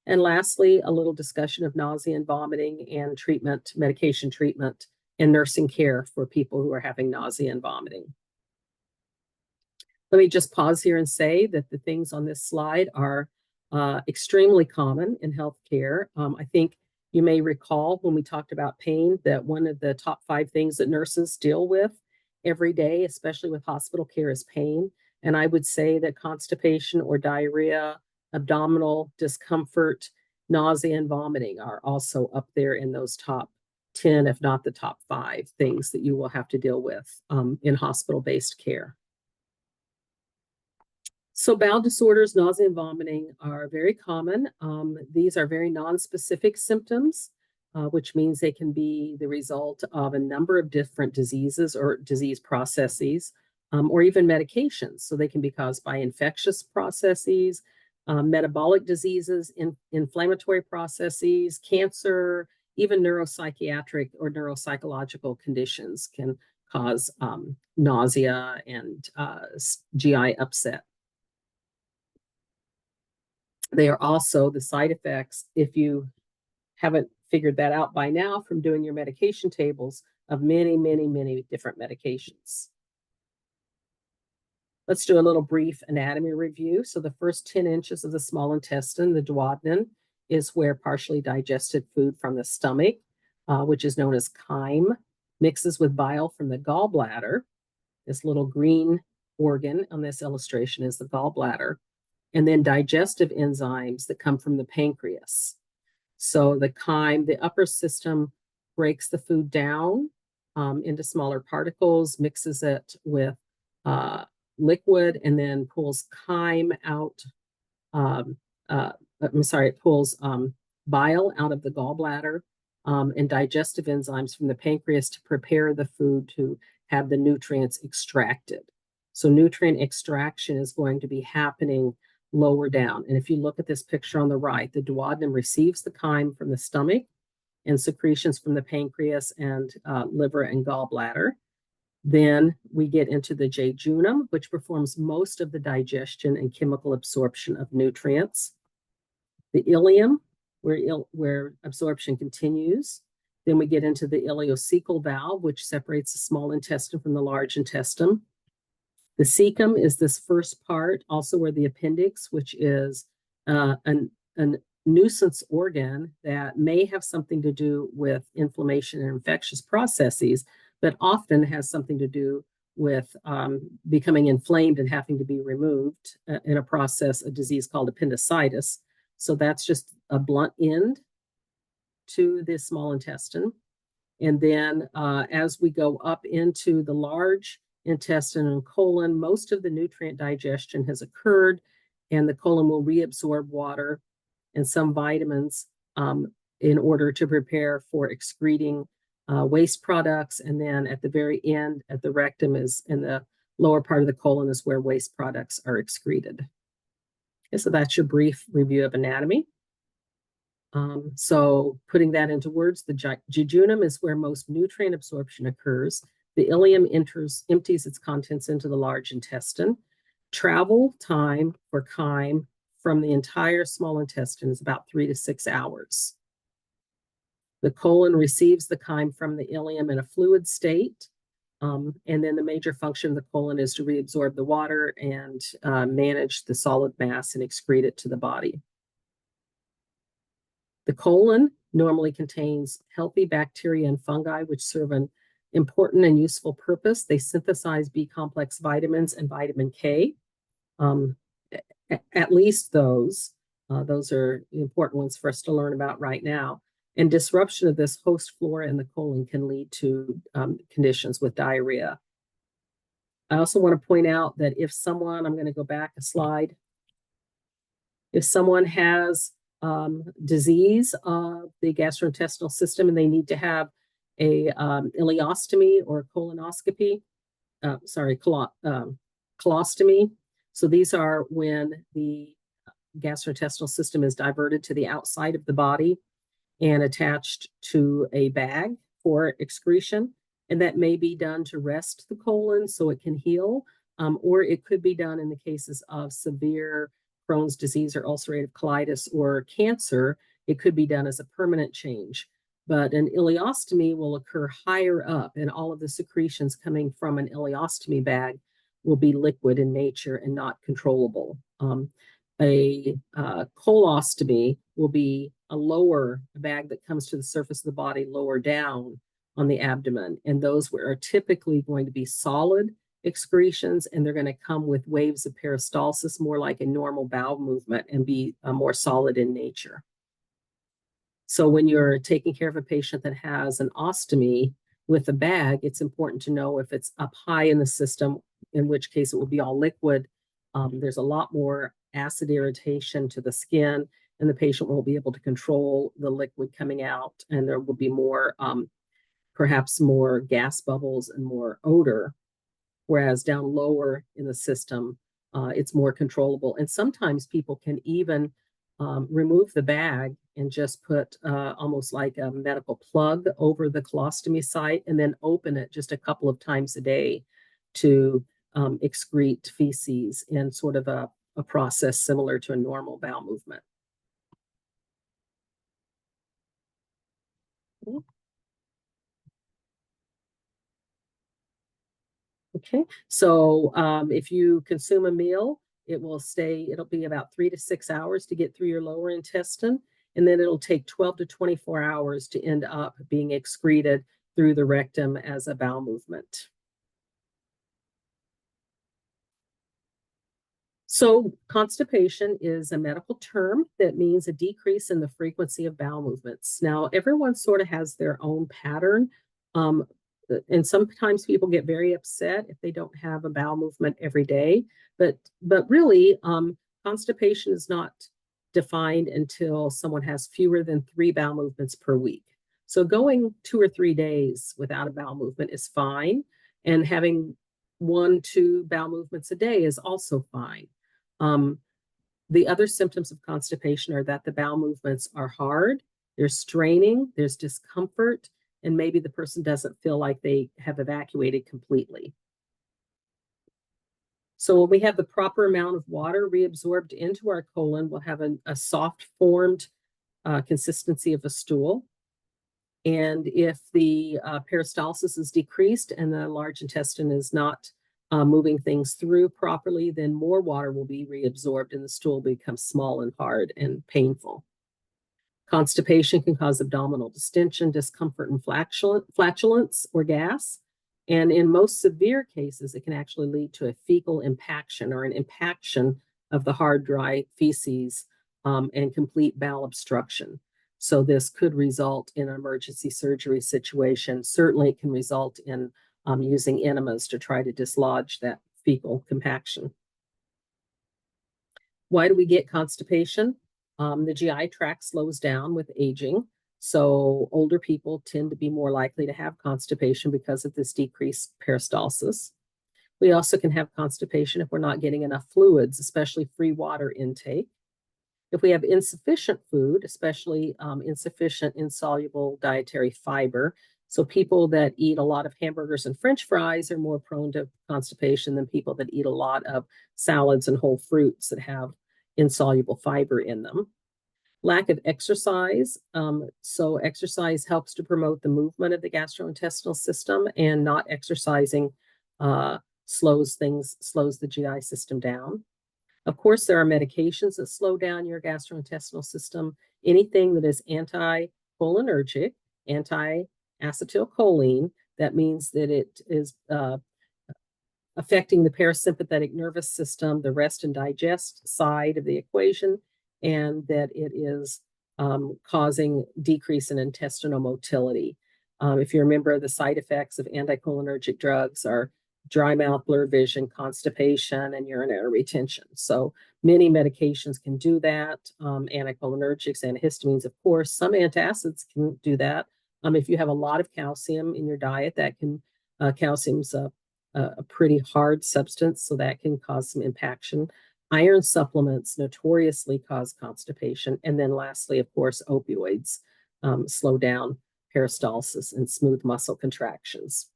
And lastly, a little discussion of nausea and vomiting and treatment, medication treatment, and nursing care for people who are having nausea and vomiting. Let me just pause here and say that the things on this slide are extremely common in healthcare. I think you may recall when we talked about pain that one of the top 5 things that nurses deal with every day, especially with hospital care, is pain. And I would say that constipation or diarrhea, abdominal discomfort, nausea, and vomiting are also up there in those top 10, if not the top 5 things that you will have to deal with in hospital-based care. So bowel disorders, nausea and vomiting are very common. These are very nonspecific symptoms, which means they can be the result of a number of different diseases or disease processes, or even medications. So they can be caused by infectious processes, metabolic diseases, inflammatory processes, cancer, even neuropsychiatric or neuropsychological conditions can cause nausea and GI upset. They are also the side effects, if you haven't figured that out by now from doing your medication tables, of many, many, many different medications. Let's do a little brief anatomy review. So the first 10 inches of the small intestine, the duodenum, is where partially digested food from the stomach, which is known as chyme, mixes with bile from the gallbladder. This little green organ on this illustration is the gallbladder, and then digestive enzymes that come from the pancreas. So the chyme, the upper system, breaks the food down into smaller particles, mixes it with liquid, and then pulls chyme out. It pulls bile out of the gallbladder and digestive enzymes from the pancreas to prepare the food to have the nutrients extracted. So nutrient extraction is going to be happening lower down. And if you look at this picture on the right, the duodenum receives the chyme from the stomach and secretions from the pancreas and liver and gallbladder. Then we get into the jejunum, which performs most of the digestion and chemical absorption of nutrients. The ileum, where absorption continues. Then we get into the ileocecal valve, which separates the small intestine from the large intestine. The cecum is this first part, also where the appendix, which is a nuisance organ that may have something to do with inflammation and infectious processes, but often has something to do with becoming inflamed and having to be removed in a process, a disease called appendicitis. So that's just a blunt end to the small intestine. And then as we go up into the large intestine and colon, most of the nutrient digestion has occurred, and the colon will reabsorb water and some vitamins in order to prepare for excreting waste products. And then at the very end, at the rectum, is in the lower part of the colon, is where waste products are excreted. Okay, so that's your brief review of anatomy. So putting that into words, the jejunum is where most nutrient absorption occurs. The ileum empties its contents into the large intestine. Travel time for chyme from the entire small intestine is about 3 to 6 hours. The colon receives the chyme from the ileum in a fluid state. And then the major function of the colon is to reabsorb the water and manage the solid mass and excrete it to the body. The colon normally contains healthy bacteria and fungi, which serve an important and useful purpose. They synthesize B complex vitamins and vitamin K. At least those are important ones for us to learn about right now. And disruption of this host flora in the colon can lead to conditions with diarrhea. I also want to point out that if someone, I'm going to go back a slide, if someone has disease of the gastrointestinal system and they need to have a ileostomy or colonoscopy, colostomy. So these are when the gastrointestinal system is diverted to the outside of the body and attached to a bag for excretion. And that may be done to rest the colon so it can heal, or it could be done in the cases of severe Crohn's disease or ulcerative colitis or cancer. It could be done as a permanent change. But an ileostomy will occur higher up, and all of the secretions coming from an ileostomy bag will be liquid in nature and not controllable. A colostomy will be a lower bag that comes to the surface of the body lower down on the abdomen, and those are typically going to be solid excretions, and they're going to come with waves of peristalsis, more like a normal bowel movement, and be more solid in nature. So when you're taking care of a patient that has an ostomy with a bag, it's important to know if it's up high in the system, in which case it will be all liquid. There's a lot more acid irritation to the skin, and the patient won't be able to control the liquid coming out, and there will be more, perhaps more gas bubbles and more odor. Whereas down lower in the system, it's more controllable. And sometimes people can even remove the bag and just put almost like a medical plug over the colostomy site and then open it just a couple of times a day to excrete feces in sort of a process similar to a normal bowel movement. Okay, so if you consume a meal, it'll be about 3 to 6 hours to get through your lower intestine, and then it'll take 12 to 24 hours to end up being excreted through the rectum as a bowel movement. So constipation is a medical term that means a decrease in the frequency of bowel movements. Now, everyone sort of has their own pattern. Um, and sometimes people get very upset if they don't have a bowel movement every day. But really, constipation is not defined until someone has fewer than 3 bowel movements per week. So going 2 or 3 days without a bowel movement is fine, and having 1, 2 bowel movements a day is also fine. Um, the other symptoms of constipation are that the bowel movements are hard, there's straining, there's discomfort, and maybe the person doesn't feel like they have evacuated completely. So when we have the proper amount of water reabsorbed into our colon, we'll have a soft formed consistency of a stool. And if the peristalsis is decreased and the large intestine is not moving things through properly, then more water will be reabsorbed and the stool becomes small and hard and painful. Constipation can cause abdominal distension, discomfort, and flatulence or gas. And in most severe cases, it can actually lead to a fecal impaction or an impaction of the hard, dry feces and complete bowel obstruction. So this could result in an emergency surgery situation. Certainly it can result in using enemas to try to dislodge that fecal compaction. Why do we get constipation? The GI tract slows down with aging. So older people tend to be more likely to have constipation because of this decreased peristalsis. We also can have constipation if we're not getting enough fluids, especially free water intake. If we have insufficient food, especially insufficient insoluble dietary fiber, so people that eat a lot of hamburgers and French fries are more prone to constipation than people that eat a lot of salads and whole fruits that have insoluble fiber in them. Lack of exercise. So exercise helps to promote the movement of the gastrointestinal system, and not exercising slows the GI system down. Of course, there are medications that slow down your gastrointestinal system. Anything that is anticholinergic, anti-acetylcholine, that means that it is affecting the parasympathetic nervous system, the rest and digest side of the equation, and that it is causing decrease in intestinal motility. If you remember, the side effects of anticholinergic drugs are dry mouth, blurred vision, constipation, and urinary retention. So many medications can do that. Anticholinergics, antihistamines, of course. Some antacids can do that. If you have a lot of calcium in your diet, that can calcium's a pretty hard substance, so that can cause some impaction. Iron supplements notoriously cause constipation. And then lastly, of course, opioids slow down peristalsis and smooth muscle contractions.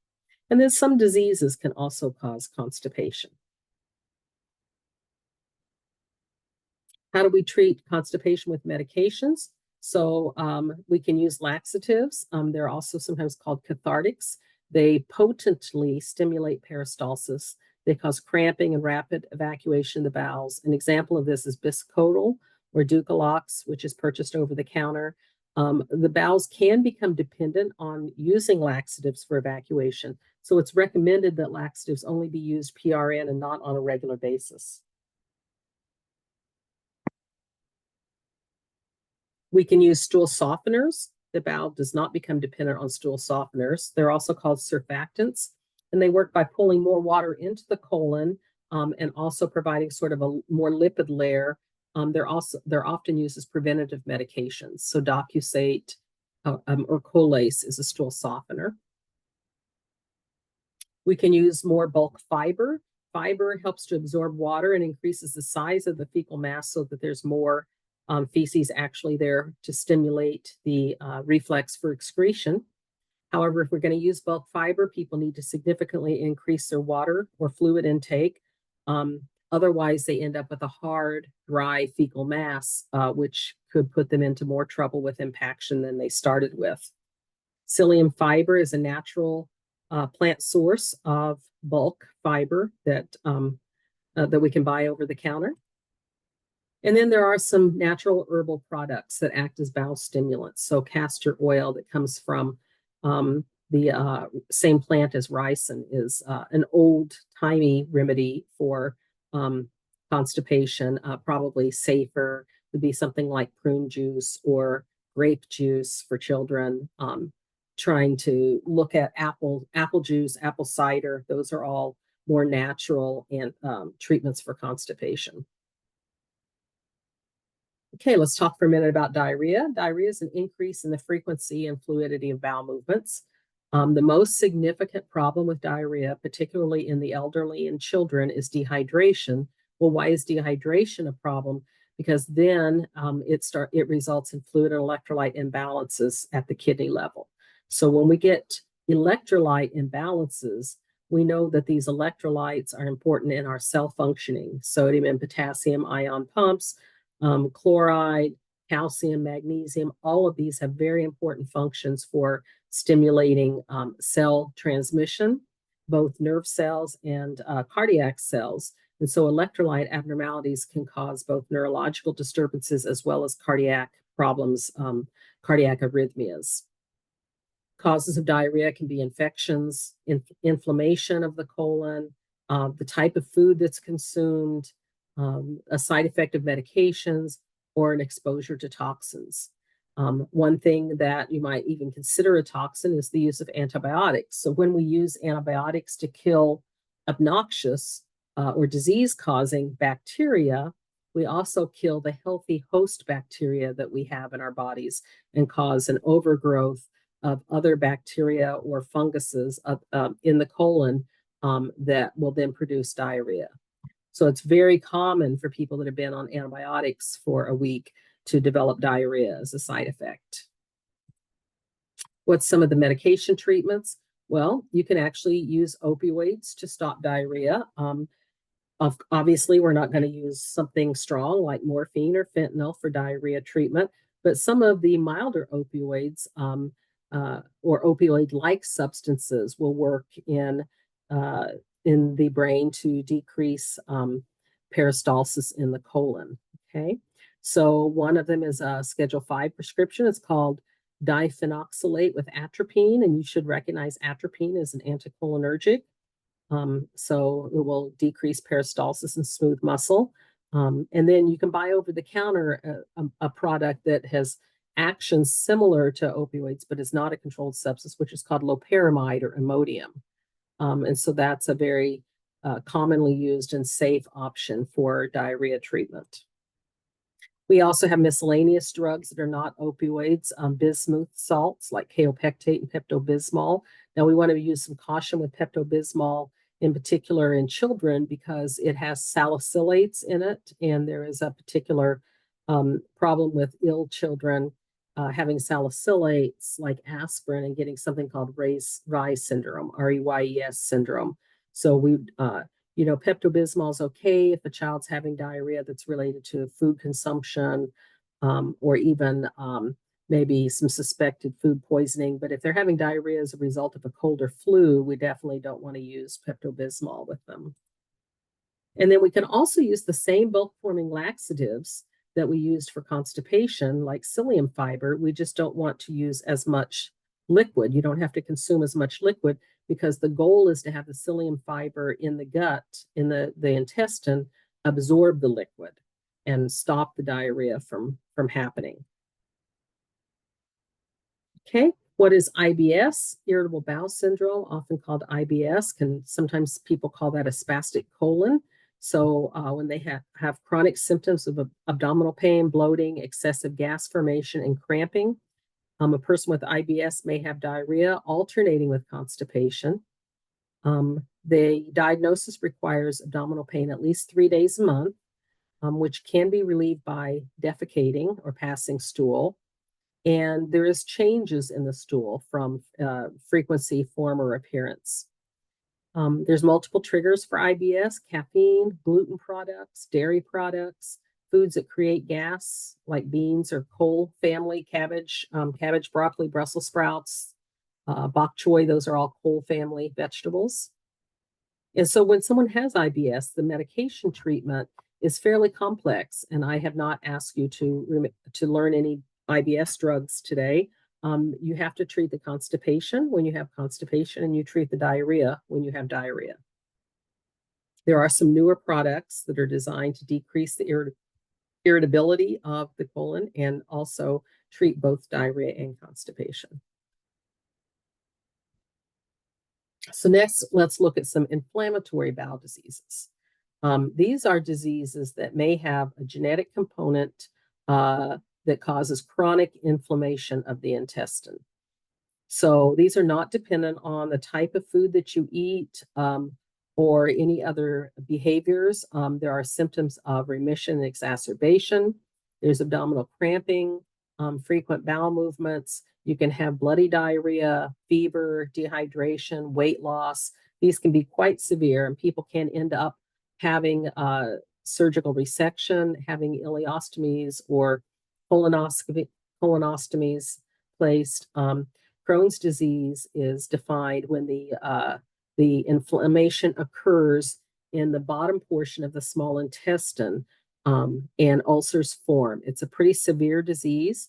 And then some diseases can also cause constipation. How do we treat constipation with medications? So we can use laxatives. They're also sometimes called cathartics. They potently stimulate peristalsis. They cause cramping and rapid evacuation of the bowels. An example of this is Biscotal or Ducalox, which is purchased over the counter. The bowels can become dependent on using laxatives for evacuation. So it's recommended that laxatives only be used PRN and not on a regular basis. We can use stool softeners. The bowel does not become dependent on stool softeners. They're also called surfactants, and they work by pulling more water into the colon and also providing sort of a more lipid layer. They're often used as preventative medications. So Docusate or Colace is a stool softener. We can use more bulk fiber. Fiber helps to absorb water and increases the size of the fecal mass so that there's more feces actually there to stimulate the reflex for excretion. However, if we're going to use bulk fiber, people need to significantly increase their water or fluid intake. Otherwise, they end up with a hard, dry fecal mass, which could put them into more trouble with impaction than they started with. Psyllium fiber is a natural plant source of bulk fiber that we can buy over the counter. And then there are some natural herbal products that act as bowel stimulants. So castor oil that comes from the same plant as ricin is an old-timey remedy for constipation, probably safer. Would be something like prune juice or grape juice for children. Trying to look at apple juice, apple cider. Those are all more natural and treatments for constipation. Okay, let's talk for a minute about diarrhea. Diarrhea is an increase in the frequency and fluidity of bowel movements. The most significant problem with diarrhea, particularly in the elderly and children, is dehydration. Well, why is dehydration a problem? Because then it results in fluid and electrolyte imbalances at the kidney level. So when we get electrolyte imbalances, we know that these electrolytes are important in our cell functioning. Sodium and potassium ion pumps, chloride, calcium, magnesium, all of these have very important functions for stimulating cell transmission, both nerve cells and cardiac cells. And so electrolyte abnormalities can cause both neurological disturbances as well as cardiac problems, cardiac arrhythmias. Causes of diarrhea can be infections, inflammation of the colon, the type of food that's consumed, a side effect of medications, or an exposure to toxins. One thing that you might even consider a toxin is the use of antibiotics. So when we use antibiotics to kill obnoxious or disease-causing bacteria, we also kill the healthy host bacteria that we have in our bodies and cause an overgrowth of other bacteria or funguses in the colon that will then produce diarrhea. So it's very common for people that have been on antibiotics for a week to develop diarrhea as a side effect. What's some of the medication treatments? Well, you can actually use opioids to stop diarrhea. Obviously, we're not going to use something strong like morphine or fentanyl for diarrhea treatment, but some of the milder opioids or opioid-like substances will work in the brain to decrease peristalsis in the colon. Okay, so one of them is a Schedule 5 prescription. It's called diphenoxylate with atropine, and you should recognize atropine as an anticholinergic. So it will decrease peristalsis and smooth muscle. And then you can buy over the counter a product that has actions similar to opioids, but is not a controlled substance, which is called loperamide or Imodium. And so that's a very commonly used and safe option for diarrhea treatment. We also have miscellaneous drugs that are not opioids, bismuth salts like kaopectate and Pepto-Bismol. Now we want to use some caution with Pepto-Bismol, in particular in children, because it has salicylates in it, and there is a particular problem with ill children having salicylates like aspirin and getting something called Reye's syndrome, R-E-Y-E-S syndrome. So Pepto-Bismol is okay if a child's having diarrhea that's related to food consumption or even maybe some suspected food poisoning. But if they're having diarrhea as a result of a cold or flu, we definitely don't want to use Pepto-Bismol with them. And then we can also use the same bulk-forming laxatives that we used for constipation, like psyllium fiber. We just don't want to use as much liquid. You don't have to consume as much liquid because the goal is to have the psyllium fiber in the gut, in the intestine, absorb the liquid and stop the diarrhea from happening. Okay, what is IBS? Irritable bowel syndrome, often called IBS. Sometimes people call that a spastic colon. So when they have chronic symptoms of abdominal pain, bloating, excessive gas formation, and cramping, a person with IBS may have diarrhea alternating with constipation. The diagnosis requires abdominal pain at least 3 days a month, which can be relieved by defecating or passing stool. And there is changes in the stool from frequency, form, or appearance. There's multiple triggers for IBS: caffeine, gluten products, dairy products, foods that create gas like beans or cole family, cabbage, broccoli, Brussels sprouts, bok choy, those are all cole family vegetables. And so when someone has IBS, the medication treatment is fairly complex. And I have not asked you to learn any IBS drugs today. You have to treat the constipation when you have constipation, and you treat the diarrhea when you have diarrhea. There are some newer products that are designed to decrease the irritability of the colon and also treat both diarrhea and constipation. So next, let's look at some inflammatory bowel diseases. These are diseases that may have a genetic component that causes chronic inflammation of the intestine. So these are not dependent on the type of food that you eat or any other behaviors. There are symptoms of remission and exacerbation. There's abdominal cramping, frequent bowel movements. You can have bloody diarrhea, fever, dehydration, weight loss. These can be quite severe, and people can end up having surgical resection, having ileostomies or colonostomies placed. Crohn's disease is defined when the inflammation occurs in the bottom portion of the small intestine and ulcers form. It's a pretty severe disease.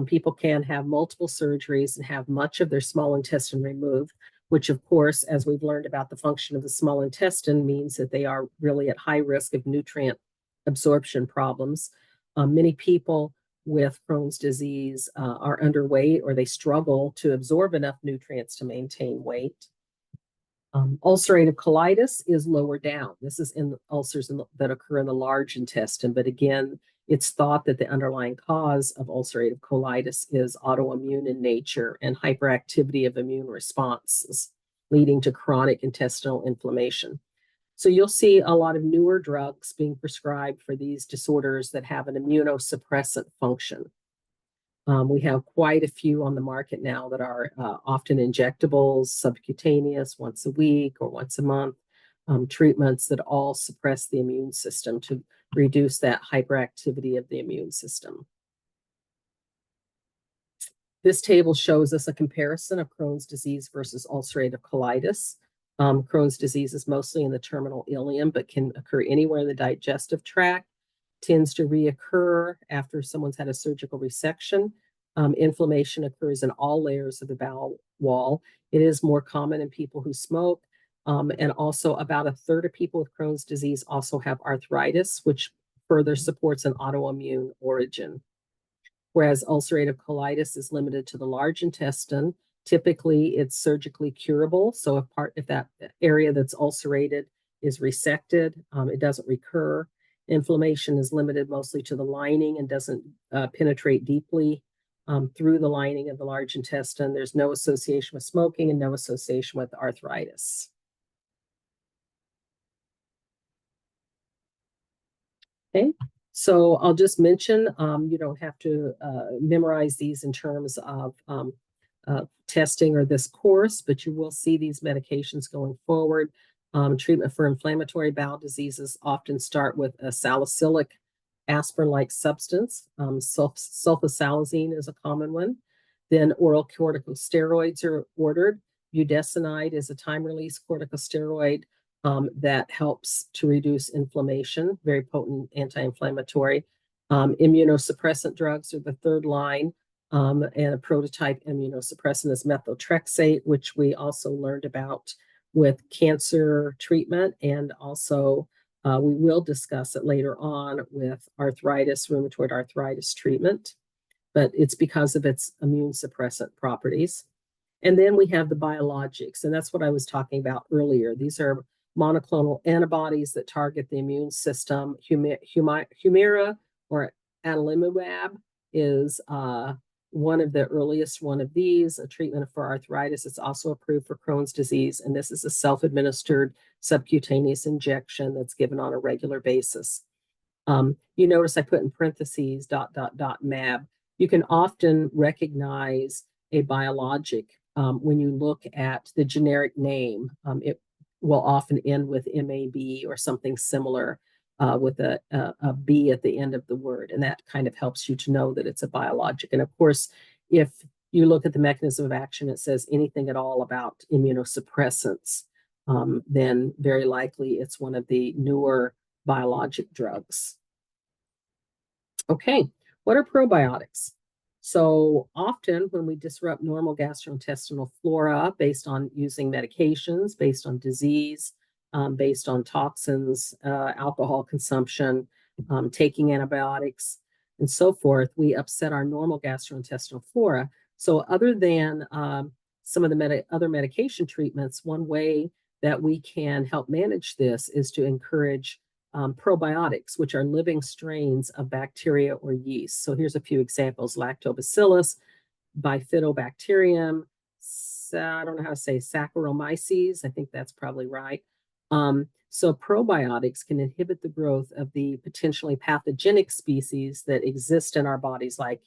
People can have multiple surgeries and have much of their small intestine removed, which of course, as we've learned about the function of the small intestine, means that they are really at high risk of nutrient absorption problems. Many people with Crohn's disease are underweight, or they struggle to absorb enough nutrients to maintain weight. Ulcerative colitis is lower down. This is in ulcers that occur in the large intestine, but again, it's thought that the underlying cause of ulcerative colitis is autoimmune in nature and hyperactivity of immune responses, leading to chronic intestinal inflammation. So you'll see a lot of newer drugs being prescribed for these disorders that have an immunosuppressant function. We have quite a few on the market now that are often injectables, subcutaneous, once a week or once a month, treatments that all suppress the immune system to reduce that hyperactivity of the immune system. This table shows us a comparison of Crohn's disease versus ulcerative colitis. Crohn's disease is mostly in the terminal ileum, but can occur anywhere in the digestive tract, tends to reoccur after someone's had a surgical resection. Inflammation occurs in all layers of the bowel wall. It is more common in people who smoke, and also about a third of people with Crohn's disease also have arthritis, which further supports an autoimmune origin. Whereas ulcerative colitis is limited to the large intestine. Typically, it's surgically curable. So if that area that's ulcerated is resected, it doesn't recur. Inflammation is limited mostly to the lining and doesn't penetrate deeply through the lining of the large intestine. There's no association with smoking and no association with arthritis. Okay, so I'll just mention, you don't have to memorize these in terms of testing or this course, but you will see these medications going forward. Treatment for inflammatory bowel diseases often start with a salicylic aspirin-like substance. Sulfasalazine is a common one. Then oral corticosteroids are ordered. Budesonide is a time-release corticosteroid that helps to reduce inflammation, very potent anti-inflammatory. Immunosuppressant drugs are the third line, and a prototype immunosuppressant is methotrexate, which we also learned about with cancer treatment, and also we will discuss it later on with arthritis, rheumatoid arthritis treatment, but it's because of its immune suppressant properties. And then we have the biologics, and that's what I was talking about earlier. These are monoclonal antibodies that target the immune system. Humira or adalimumab is one of the earliest one of these, a treatment for arthritis. It's also approved for Crohn's disease, and this is a self-administered subcutaneous injection that's given on a regular basis. You notice I put in parentheses ... mab. You can often recognize a biologic when you look at the generic name. It will often end with MAB or something similar with a B at the end of the word. And that kind of helps you to know that it's a biologic. And of course, if you look at the mechanism of action, it says anything at all about immunosuppressants, then very likely it's one of the newer biologic drugs. Okay, what are probiotics? So often when we disrupt normal gastrointestinal flora based on using medications, based on disease, based on toxins, alcohol consumption, taking antibiotics, and so forth, we upset our normal gastrointestinal flora. So other than some of the other medication treatments, one way that we can help manage this is to encourage probiotics, which are living strains of bacteria or yeast. So here's a few examples: lactobacillus, bifidobacterium, I don't know how to say Saccharomyces. I think that's probably right. So probiotics can inhibit the growth of the potentially pathogenic species that exist in our bodies, like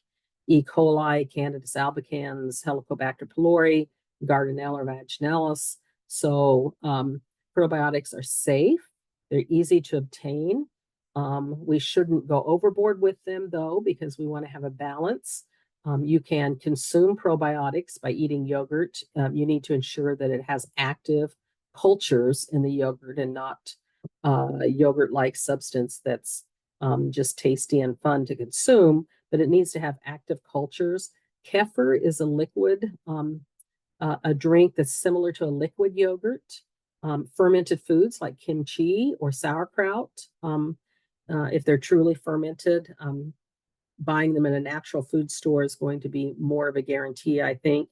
E. coli, Candidus albicans, Helicobacter pylori, Gardnerella vaginalis. So probiotics are safe. They're easy to obtain. We shouldn't go overboard with them, though, because we want to have a balance. You can consume probiotics by eating yogurt. You need to ensure that it has active cultures in the yogurt and not yogurt-like substance that's just tasty and fun to consume, but it needs to have active cultures. Kefir is a liquid, a drink that's similar to a liquid yogurt. Fermented foods like kimchi or sauerkraut, if they're truly fermented, buying them in a natural food store is going to be more of a guarantee, I think.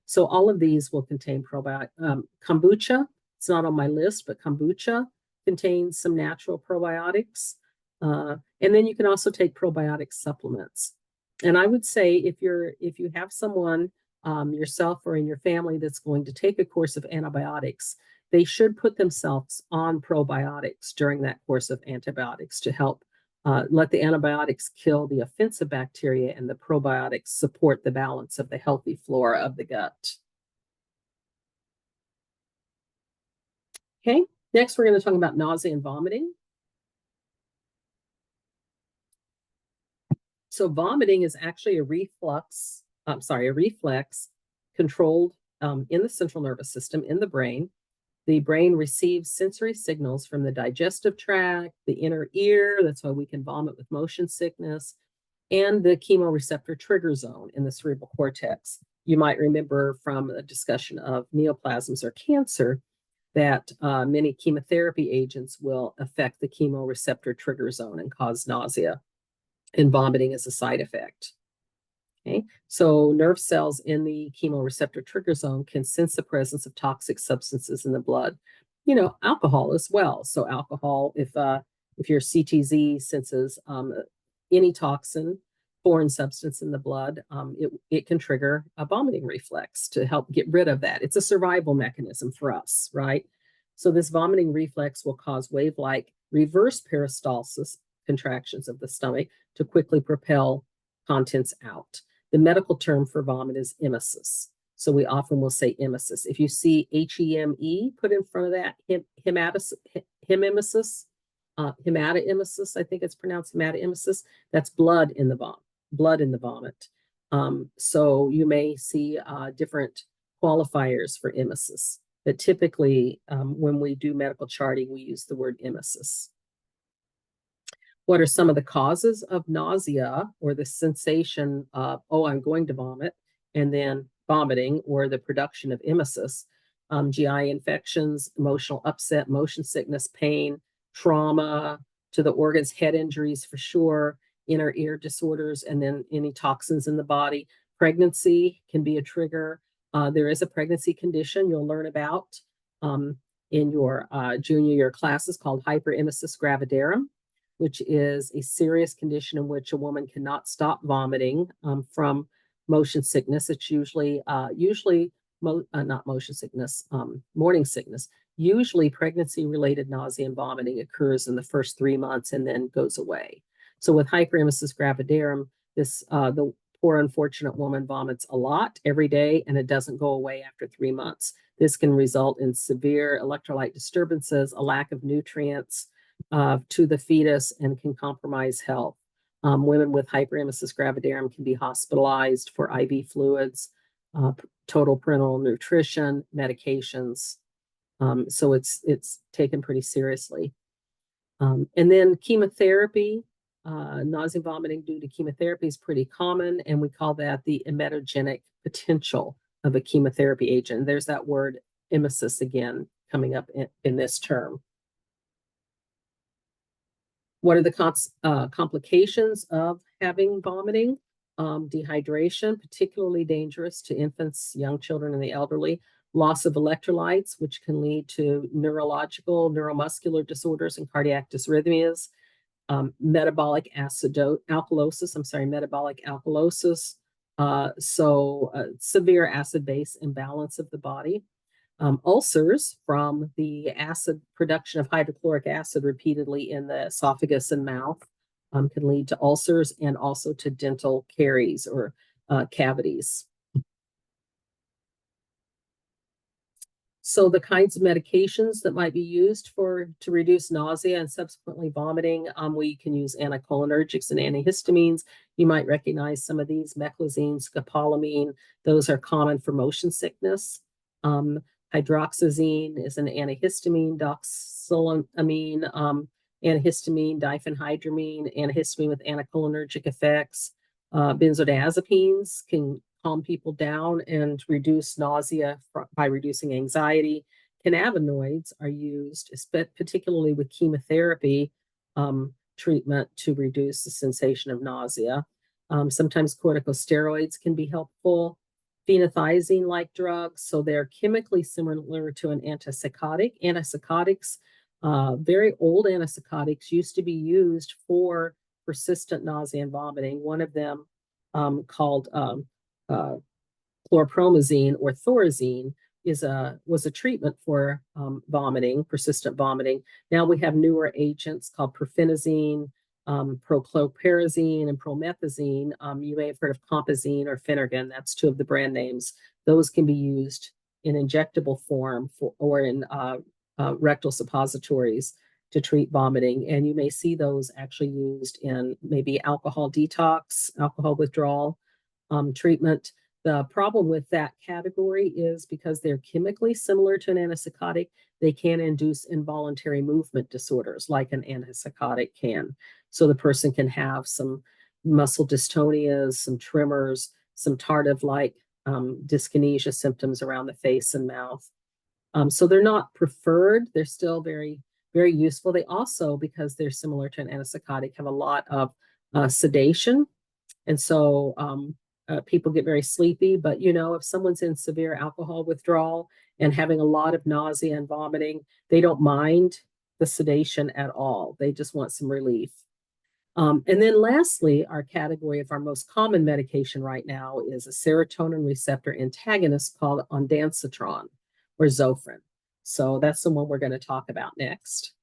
So all of these will contain probiotic. Kombucha, it's not on my list, but kombucha contains some natural probiotics. And then you can also take probiotic supplements. And I would say if you have someone yourself or in your family that's going to take a course of antibiotics, they should put themselves on probiotics during that course of antibiotics to help let the antibiotics kill the offensive bacteria and the probiotics support the balance of the healthy flora of the gut. Okay, next we're going to talk about nausea and vomiting. So vomiting is actually a reflex controlled in the central nervous system in the brain. The brain receives sensory signals from the digestive tract, the inner ear, that's why we can vomit with motion sickness, and the chemoreceptor trigger zone in the cerebral cortex. You might remember from a discussion of neoplasms or cancer that many chemotherapy agents will affect the chemoreceptor trigger zone and cause nausea, and vomiting is a side effect. Okay, so nerve cells in the chemoreceptor trigger zone can sense the presence of toxic substances in the blood. You know, alcohol as well. So alcohol, if your CTZ senses any toxin, foreign substance in the blood, it can trigger a vomiting reflex to help get rid of that. It's a survival mechanism for us, right? So this vomiting reflex will cause wave-like reverse peristalsis contractions of the stomach to quickly propel contents out. The medical term for vomit is emesis. So we often will say emesis. If you see H-E-M-E put in front of that, hematemesis, hematoemesis, I think it's pronounced hematoemesis, that's blood in the vomit. So you may see different qualifiers for emesis, but typically when we do medical charting, we use the word emesis. What are some of the causes of nausea, or the sensation of, oh, I'm going to vomit, and then vomiting, or the production of emesis? GI infections, emotional upset, motion sickness, pain, trauma to the organs, head injuries for sure, inner ear disorders, and then any toxins in the body. Pregnancy can be a trigger. There is a pregnancy condition you'll learn about in your junior year classes called hyperemesis gravidarum, which is a serious condition in which a woman cannot stop vomiting from motion sickness. It's usually not motion sickness, morning sickness. Usually pregnancy-related nausea and vomiting occurs in the first 3 months and then goes away. So with hyperemesis gravidarum, the poor unfortunate woman vomits a lot every day, and it doesn't go away after 3 months. This can result in severe electrolyte disturbances, a lack of nutrients to the fetus, and can compromise health. Women with hyperemesis gravidarum can be hospitalized for IV fluids, total parenteral nutrition, medications. So it's taken pretty seriously. And then chemotherapy, nausea and vomiting due to chemotherapy is pretty common, and we call that the emetogenic potential of a chemotherapy agent. There's that word emesis again coming up in this term. What are the complications of having vomiting? Dehydration, particularly dangerous to infants, young children, and the elderly. Loss of electrolytes, which can lead to neurological, neuromuscular disorders and cardiac dysrhythmias. Metabolic alkalosis. Severe acid-base imbalance of the body. Ulcers from the acid production of hydrochloric acid repeatedly in the esophagus and mouth can lead to ulcers and also to dental caries or cavities. So the kinds of medications that might be used to reduce nausea and subsequently vomiting, we can use anticholinergics and antihistamines. You might recognize some of these: meclizine, scopolamine. Those are common for motion sickness. Hydroxyzine is an antihistamine, doxylamine, antihistamine, diphenhydramine, antihistamine with anticholinergic effects. Benzodiazepines can calm people down and reduce nausea by reducing anxiety. Cannabinoids are used, particularly with chemotherapy treatment, to reduce the sensation of nausea. Sometimes corticosteroids can be helpful. Phenothiazine-like drugs, so they're chemically similar to an antipsychotic. Antipsychotics, very old antipsychotics, used to be used for persistent nausea and vomiting. One of them called chlorpromazine or Thorazine was a treatment for vomiting, persistent vomiting. Now we have newer agents called perfenazine, prochlorperazine, and promethazine. You may have heard of Compazine or Phenergan. That's two of the brand names. Those can be used in injectable form or in rectal suppositories to treat vomiting. And you may see those actually used in maybe alcohol detox, alcohol withdrawal treatment. The problem with that category is because they're chemically similar to an antipsychotic, they can induce involuntary movement disorders like an antipsychotic can. So the person can have some muscle dystonias, some tremors, some tardive-like dyskinesia symptoms around the face and mouth. So they're not preferred. They're still very, very useful. They also, because they're similar to an antipsychotic, have a lot of sedation. And so people get very sleepy, but if someone's in severe alcohol withdrawal and having a lot of nausea and vomiting, they don't mind the sedation at all. They just want some relief. And then lastly, our category of our most common medication right now is a serotonin receptor antagonist called ondansetron or Zofran. So that's the one we're going to talk about next.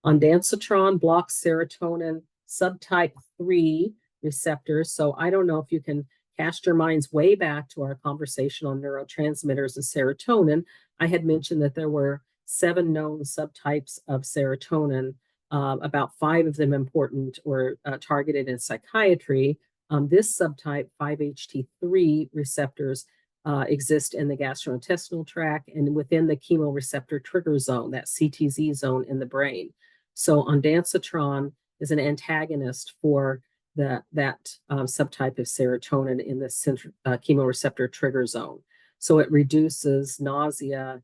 Ondansetron blocks serotonin subtype 3 receptors. So I don't know if you can cast your minds way back to our conversation on neurotransmitters and serotonin. I had mentioned that there were 7 known subtypes of serotonin, about 5 of them important or targeted in psychiatry. This subtype, 5-HT3 receptors, exist in the gastrointestinal tract and within the chemoreceptor trigger zone, that CTZ zone in the brain. So ondansetron is an antagonist for that subtype of serotonin in the chemoreceptor trigger zone. So it reduces nausea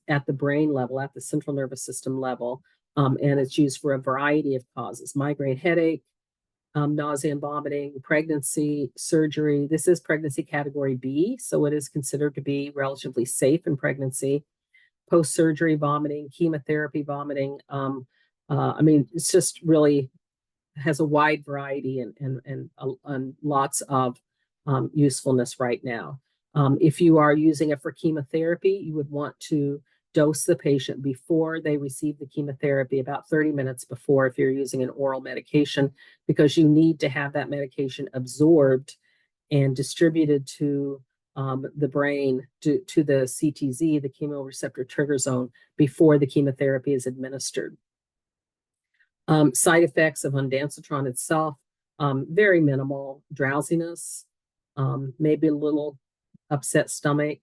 at the brain level, at the central nervous system level, and it's used for a variety of causes: migraine headache, nausea and vomiting, pregnancy, surgery. This is pregnancy category B, so it is considered to be relatively safe in pregnancy. Post-surgery vomiting, chemotherapy vomiting. It's just really has a wide variety and lots of usefulness right now. If you are using it for chemotherapy, you would want to dose the patient before they receive the chemotherapy, about 30 minutes before if you're using an oral medication, because you need to have that medication absorbed and distributed to the brain, to the CTZ, the chemoreceptor trigger zone, before the chemotherapy is administered. Side effects of ondansetron itself: very minimal drowsiness, maybe a little upset stomach.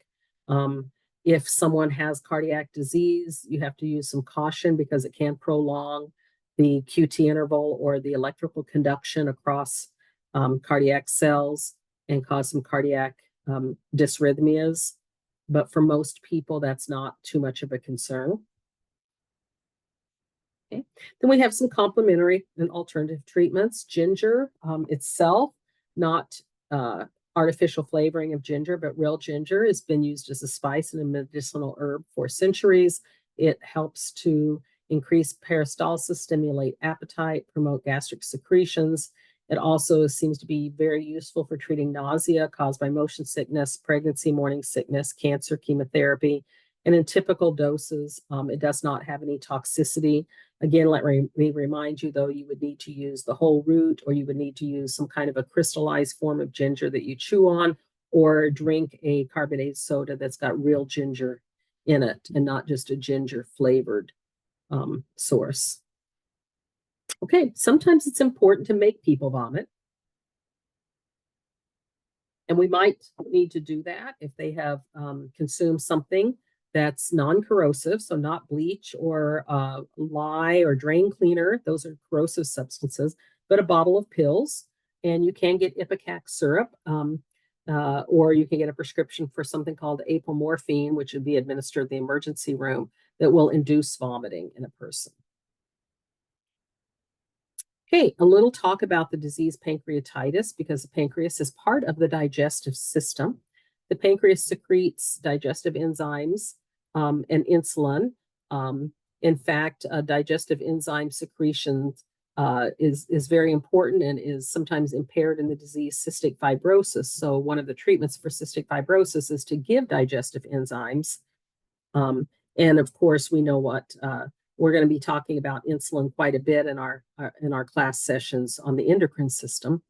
If someone has cardiac disease, you have to use some caution because it can prolong the QT interval or the electrical conduction across cardiac cells and cause some cardiac dysrhythmias. But for most people, that's not too much of a concern. Okay. Then we have some complementary and alternative treatments. Ginger itself, not artificial flavoring of ginger, but real ginger has been used as a spice and a medicinal herb for centuries. It helps to increase peristalsis, stimulate appetite, promote gastric secretions. It also seems to be very useful for treating nausea caused by motion sickness, pregnancy, morning sickness, cancer, chemotherapy. And in typical doses, it does not have any toxicity. Again, let me remind you, though, you would need to use the whole root, or you would need to use some kind of a crystallized form of ginger that you chew on, or drink a carbonated soda that's got real ginger in it and not just a ginger flavored source. Okay, sometimes it's important to make people vomit. And we might need to do that if they have consumed something that's non-corrosive, so not bleach or lye or drain cleaner. Those are corrosive substances, but a bottle of pills. And you can get ipecac syrup, or you can get a prescription for something called apomorphine, which would be administered in the emergency room, that will induce vomiting in a person. Okay, a little talk about the disease pancreatitis, because the pancreas is part of the digestive system. The pancreas secretes digestive enzymes and insulin. In fact, digestive enzyme secretion is very important and is sometimes impaired in the disease cystic fibrosis. So one of the treatments for cystic fibrosis is to give digestive enzymes. And of course, we know what we're going to be talking about insulin quite a bit in our class sessions on the endocrine system.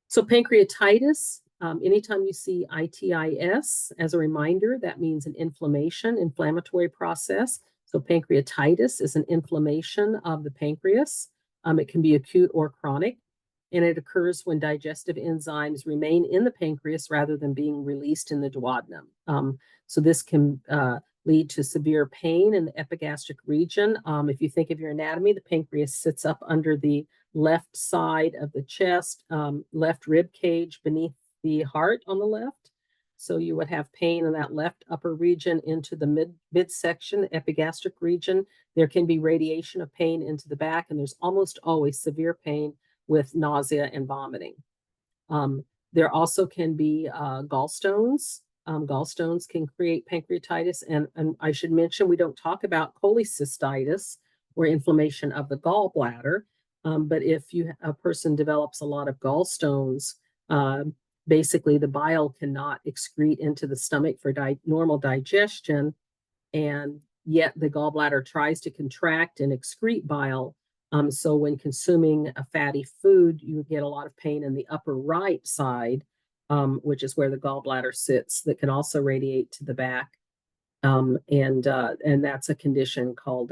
So pancreatitis, anytime you see itis, as a reminder, that means an inflammatory process. So pancreatitis is an inflammation of the pancreas. It can be acute or chronic, and it occurs when digestive enzymes remain in the pancreas rather than being released in the duodenum. So this can lead to severe pain in the epigastric region. If you think of your anatomy, the pancreas sits up under the left side of the chest, left rib cage beneath the heart on the left. So you would have pain in that left upper region into the midsection, the epigastric region. There can be radiation of pain into the back, and there's almost always severe pain with nausea and vomiting. There also can be gallstones. Gallstones can create pancreatitis. And I should mention, we don't talk about cholecystitis or inflammation of the gallbladder. But if a person develops a lot of gallstones, basically the bile cannot excrete into the stomach for normal digestion. And yet the gallbladder tries to contract and excrete bile. So when consuming a fatty food, you get a lot of pain in the upper right side, which is where the gallbladder sits, that can also radiate to the back. And that's a condition called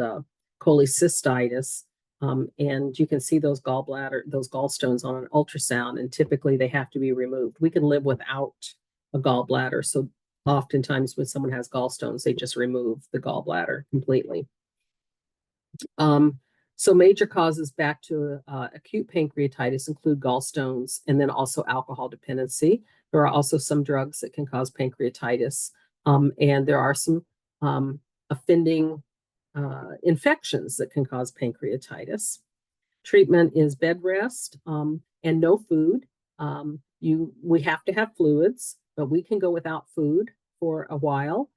cholecystitis. And you can see those gallstones on an ultrasound, and typically they have to be removed. We can live without a gallbladder. So oftentimes when someone has gallstones, they just remove the gallbladder completely. So major causes back to acute pancreatitis include gallstones and then also alcohol dependency. There are also some drugs that can cause pancreatitis, and there are some offending infections that can cause pancreatitis. Treatment is bed rest and no food. We have to have fluids, but we can go without food for a while.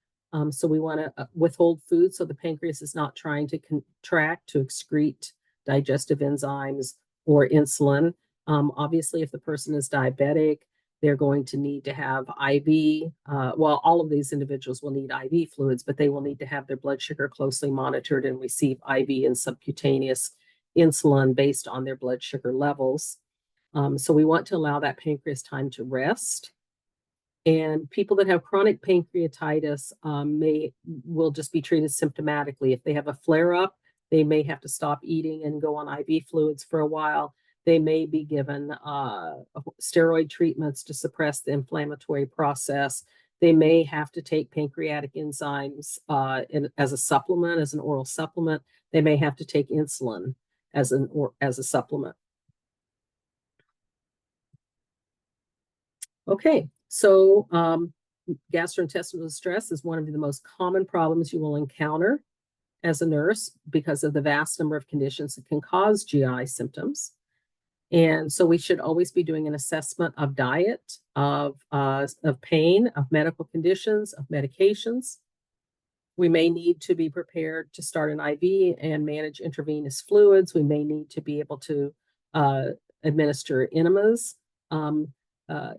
So we want to withhold food so the pancreas is not trying to contract to excrete digestive enzymes or insulin. Obviously, if the person is diabetic, they're going to need to have IV. Well, all of these individuals will need IV fluids, but they will need to have their blood sugar closely monitored and receive IV and subcutaneous insulin based on their blood sugar levels. So we want to allow that pancreas time to rest. And people that have chronic pancreatitis will just be treated symptomatically. If they have a flare-up, they may have to stop eating and go on IV fluids for a while. They may be given steroid treatments to suppress the inflammatory process. They may have to take pancreatic enzymes as a supplement, as an oral supplement. They may have to take insulin as a supplement. Okay, so gastrointestinal distress is one of the most common problems you will encounter as a nurse because of the vast number of conditions that can cause GI symptoms. And so we should always be doing an assessment of diet, of pain, of medical conditions, of medications. We may need to be prepared to start an IV and manage intravenous fluids. We may need to be able to administer enemas,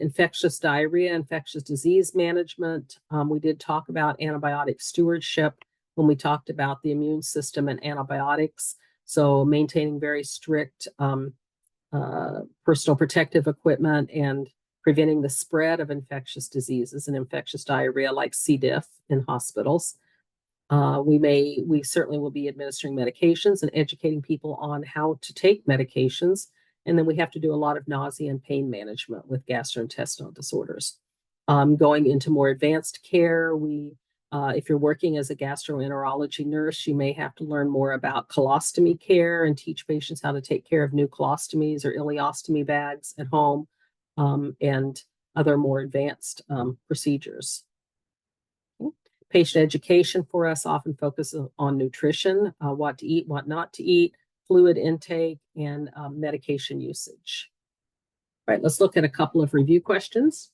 infectious diarrhea, infectious disease management. We did talk about antibiotic stewardship when we talked about the immune system and antibiotics. So maintaining very strict personal protective equipment and preventing the spread of infectious diseases and infectious diarrhea like C. diff in hospitals. We certainly will be administering medications and educating people on how to take medications. And then we have to do a lot of nausea and pain management with gastrointestinal disorders. Going into more advanced care, if you're working as a gastroenterology nurse, you may have to learn more about colostomy care and teach patients how to take care of new colostomies or ileostomy bags at home, and other more advanced procedures. Patient education for us often focuses on nutrition, what to eat, what not to eat, fluid intake, and medication usage. All right, let's look at a couple of review questions.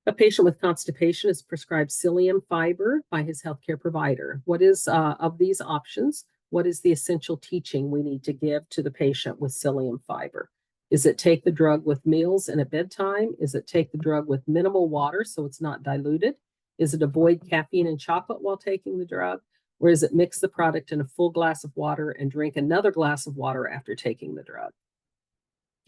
A patient with constipation is prescribed psyllium fiber by his healthcare provider. What is, of these options, what is the essential teaching we need to give to the patient with psyllium fiber? Is it take the drug with meals and at bedtime? Is it take the drug with minimal water so it's not diluted? Is it avoid caffeine and chocolate while taking the drug? Or is it mix the product in a full glass of water and drink another glass of water after taking the drug?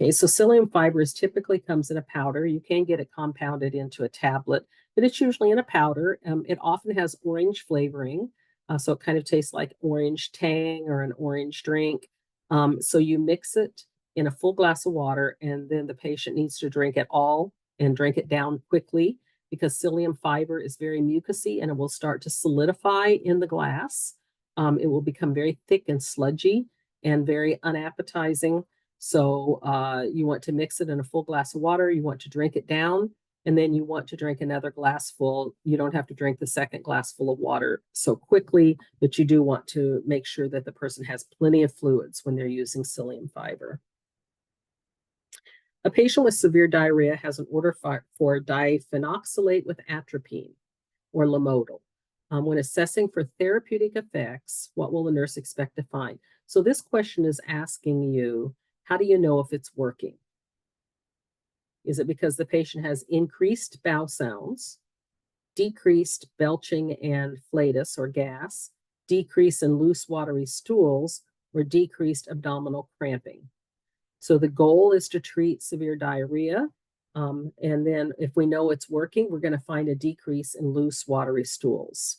Okay, so psyllium fiber typically comes in a powder. You can get it compounded into a tablet, but it's usually in a powder. It often has orange flavoring, so it kind of tastes like orange tang or an orange drink. So you mix it in a full glass of water, and then the patient needs to drink it all and drink it down quickly because psyllium fiber is very mucousy and it will start to solidify in the glass. It will become very thick and sludgy and very unappetizing. So you want to mix it in a full glass of water. You want to drink it down, and then you want to drink another glass full. You don't have to drink the second glass full of water so quickly, but you do want to make sure that the person has plenty of fluids when they're using psyllium fiber. A patient with severe diarrhea has an order for diphenoxylate with atropine or Lomotil. When assessing for therapeutic effects, what will the nurse expect to find? So this question is asking you, how do you know if it's working? Is it because the patient has increased bowel sounds, decreased belching and flatus or gas, decrease in loose watery stools, or decreased abdominal cramping? So the goal is to treat severe diarrhea. And then if we know it's working, we're going to find a decrease in loose watery stools.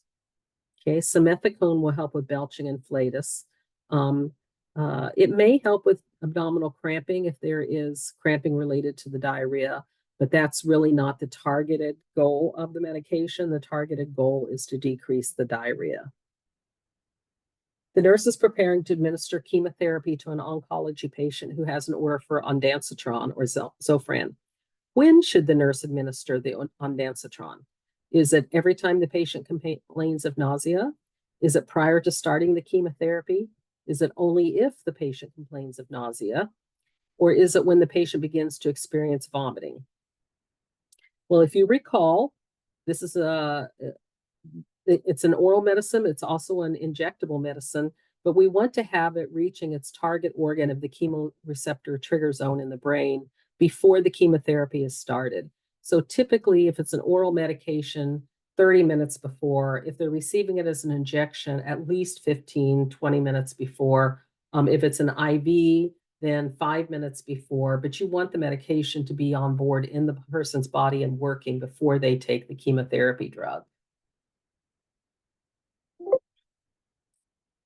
Okay, simethicone will help with belching and flatus. It may help with abdominal cramping if there is cramping related to the diarrhea, but that's really not the targeted goal of the medication. The targeted goal is to decrease the diarrhea. The nurse is preparing to administer chemotherapy to an oncology patient who has an order for ondansetron or Zofran. When should the nurse administer the ondansetron? Is it every time the patient complains of nausea? Is it prior to starting the chemotherapy? Is it only if the patient complains of nausea? Or is it when the patient begins to experience vomiting? Well, if you recall, this is it's an oral medicine. It's also an injectable medicine, but we want to have it reaching its target organ of the chemoreceptor trigger zone in the brain before the chemotherapy is started. So typically, if it's an oral medication, 30 minutes before. If they're receiving it as an injection, at least 15, 20 minutes before. If it's an IV, then 5 minutes before. But you want the medication to be on board in the person's body and working before they take the chemotherapy drug.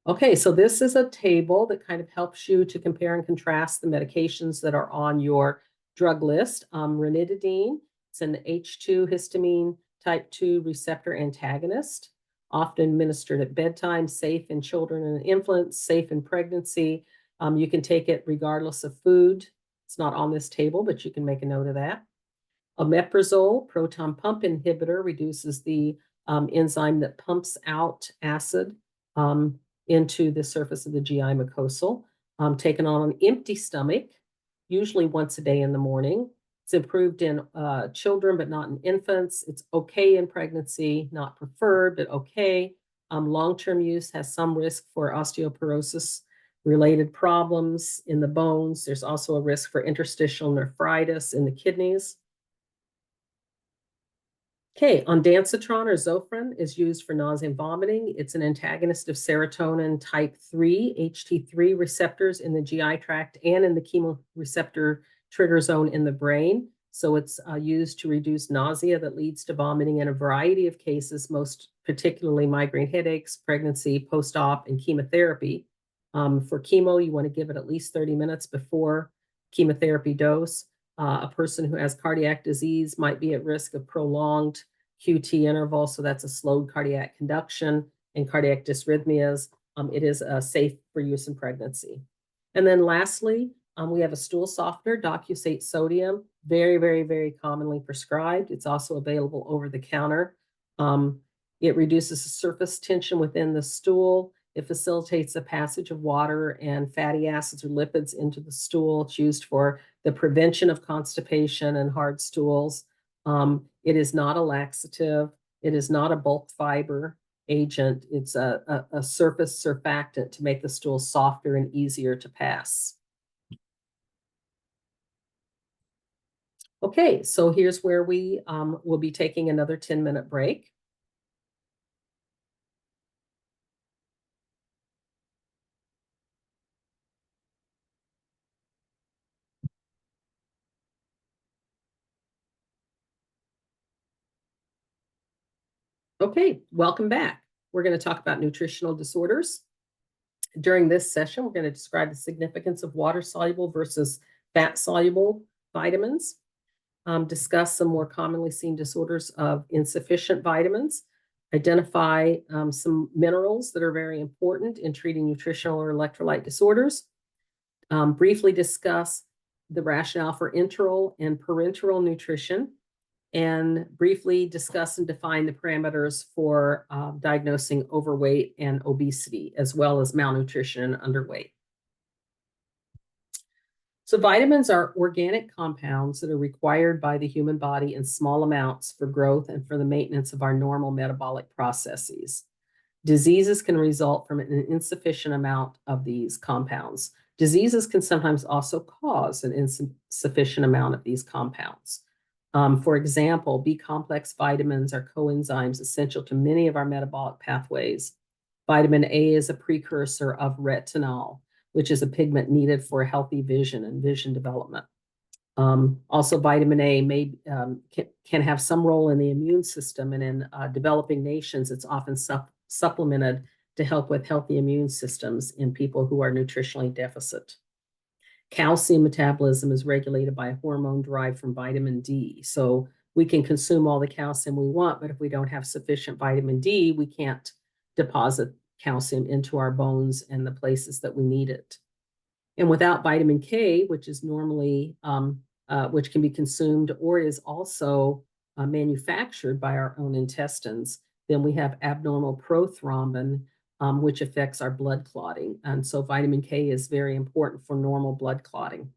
Okay, so this is a table that kind of helps you to compare and contrast the medications that are on your drug list. Ranitidine, it's an H2 histamine type 2 receptor antagonist, often administered at bedtime, safe in children and infants, safe in pregnancy. You can take it regardless of food. It's not on this table, but you can make a note of that. Omeprazole, proton pump inhibitor, reduces the enzyme that pumps out acid into the surface of the GI mucosal, taken on an empty stomach, usually once a day in the morning. It's approved in children, but not in infants. It's okay in pregnancy, not preferred, but okay. Long-term use has some risk for osteoporosis related problems in the bones. There's also a risk for interstitial nephritis in the kidneys. Okay, ondansetron or Zofran is used for nausea and vomiting. It's an antagonist of serotonin type 3, HT3 receptors in the GI tract and in the chemoreceptor trigger zone in the brain. So it's used to reduce nausea that leads to vomiting in a variety of cases, most particularly migraine headaches, pregnancy, post-op, and chemotherapy. For chemo, you want to give it at least 30 minutes before chemotherapy dose. A person who has cardiac disease might be at risk of prolonged QT interval, so that's a slowed cardiac conduction and cardiac dysrhythmias. It is safe for use in pregnancy. And then lastly, we have a stool softener, docusate sodium, very, very, very commonly prescribed. It's also available over the counter. It reduces the surface tension within the stool. It facilitates the passage of water and fatty acids or lipids into the stool. It's used for the prevention of constipation and hard stools. It is not a laxative. It is not a bulk fiber agent. It's a surface surfactant to make the stool softer and easier to pass. Okay, so here's where we will be taking another 10-minute break. Okay, welcome back. We're going to talk about nutritional disorders. During this session, we're going to describe the significance of water-soluble versus fat-soluble vitamins, discuss some more commonly seen disorders of insufficient vitamins, identify some minerals that are very important in treating nutritional or electrolyte disorders, briefly discuss the rationale for enteral and parenteral nutrition, and briefly discuss and define the parameters for diagnosing overweight and obesity, as well as malnutrition and underweight. So vitamins are organic compounds that are required by the human body in small amounts for growth and for the maintenance of our normal metabolic processes. Diseases can result from an insufficient amount of these compounds. Diseases can sometimes also cause an insufficient amount of these compounds. For example, B-complex vitamins are coenzymes essential to many of our metabolic pathways. Vitamin A is a precursor of retinol, which is a pigment needed for healthy vision and vision development. Also, vitamin A can have some role in the immune system, and in developing nations, it's often supplemented to help with healthy immune systems in people who are nutritionally deficit. Calcium metabolism is regulated by a hormone derived from vitamin D. So we can consume all the calcium we want, but if we don't have sufficient vitamin D, we can't deposit calcium into our bones and the places that we need it. And without vitamin K, which is normally, which can be consumed or is also manufactured by our own intestines, then we have abnormal prothrombin, which affects our blood clotting. And so vitamin K is very important for normal blood clotting.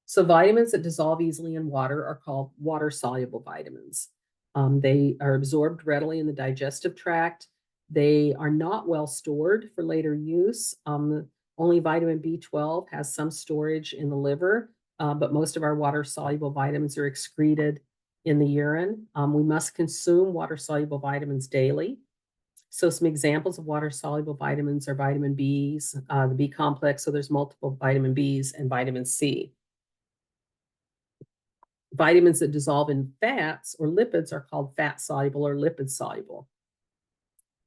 So vitamins that dissolve easily in water are called water-soluble vitamins. They are absorbed readily in the digestive tract. They are not well stored for later use. Only vitamin B12 has some storage in the liver, but most of our water-soluble vitamins are excreted in the urine. We must consume water-soluble vitamins daily. So some examples of water-soluble vitamins are vitamin Bs, the B complex, so there's multiple vitamin Bs, and vitamin C. Vitamins that dissolve in fats or lipids are called fat-soluble or lipid-soluble.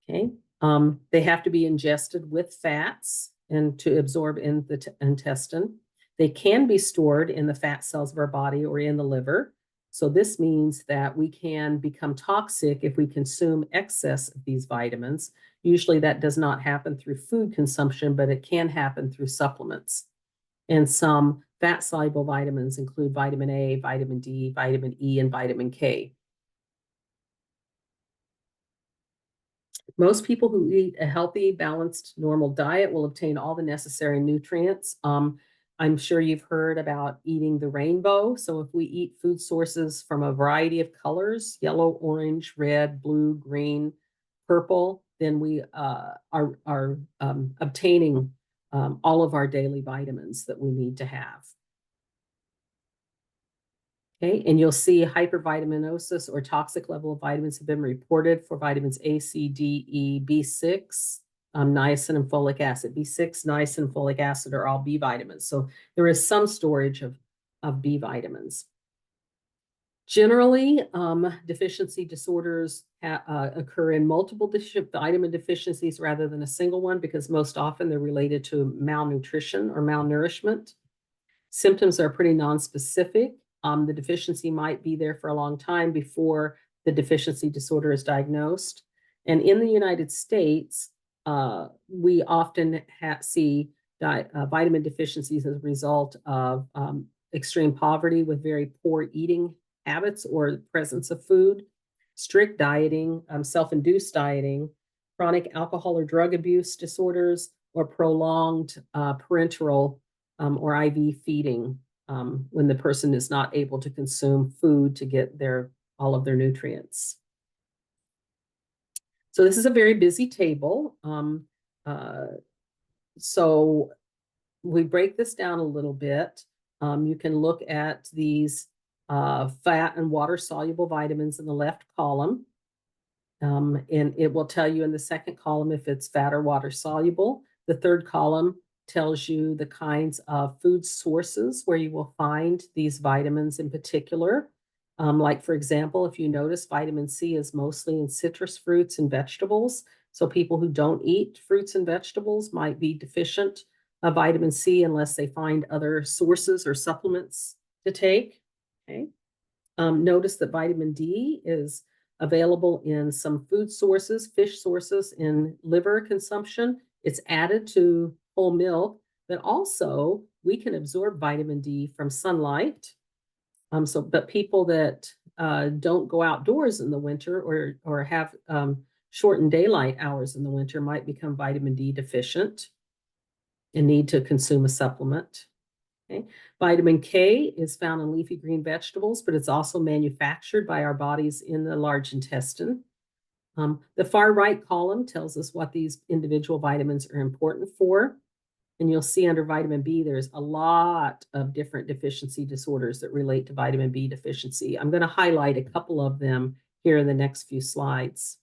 Okay, They have to be ingested with fats and to absorb in the intestine. They can be stored in the fat cells of our body or in the liver. So this means that we can become toxic if we consume excess of these vitamins. Usually that does not happen through food consumption, but it can happen through supplements. And some fat-soluble vitamins include vitamin A, vitamin D, vitamin E, and vitamin K. Most people who eat a healthy, balanced, normal diet will obtain all the necessary nutrients. I'm sure you've heard about eating the rainbow. So if we eat food sources from a variety of colors, yellow, orange, red, blue, green, purple, then we are obtaining all of our daily vitamins that we need to have. Okay, and you'll see hypervitaminosis or toxic level of vitamins have been reported for vitamins A, C, D, E, B6, niacin, and folic acid. B6, niacin, and folic acid are all B vitamins. So there is some storage of B vitamins. Generally, deficiency disorders occur in multiple vitamin deficiencies rather than a single one, because most often they're related to malnutrition or malnourishment. Symptoms are pretty nonspecific. The deficiency might be there for a long time before the deficiency disorder is diagnosed. And in the United States, we often see vitamin deficiencies as a result of extreme poverty with very poor eating habits or the presence of food, strict dieting, self-induced dieting, chronic alcohol or drug abuse disorders, or prolonged parenteral or IV feeding when the person is not able to consume food to get all of their nutrients. So this is a very busy table. So we break this down a little bit. You can look at these fat and water-soluble vitamins in the left column. And it will tell you in the second column if it's fat or water-soluble. The third column tells you the kinds of food sources where you will find these vitamins in particular. Like, for example, if you notice, vitamin C is mostly in citrus fruits and vegetables. So people who don't eat fruits and vegetables might be deficient of vitamin C unless they find other sources or supplements to take. Okay. Notice that vitamin D is available in some food sources, fish sources, in liver consumption. It's added to whole milk, but also we can absorb vitamin D from sunlight. But people that don't go outdoors in the winter or have shortened daylight hours in the winter might become vitamin D deficient and need to consume a supplement. Okay. Vitamin K is found in leafy green vegetables, but it's also manufactured by our bodies in the large intestine. The far right column tells us what these individual vitamins are important for. And you'll see under vitamin B, there's a lot of different deficiency disorders that relate to vitamin B deficiency. I'm going to highlight a couple of them here in the next few slides.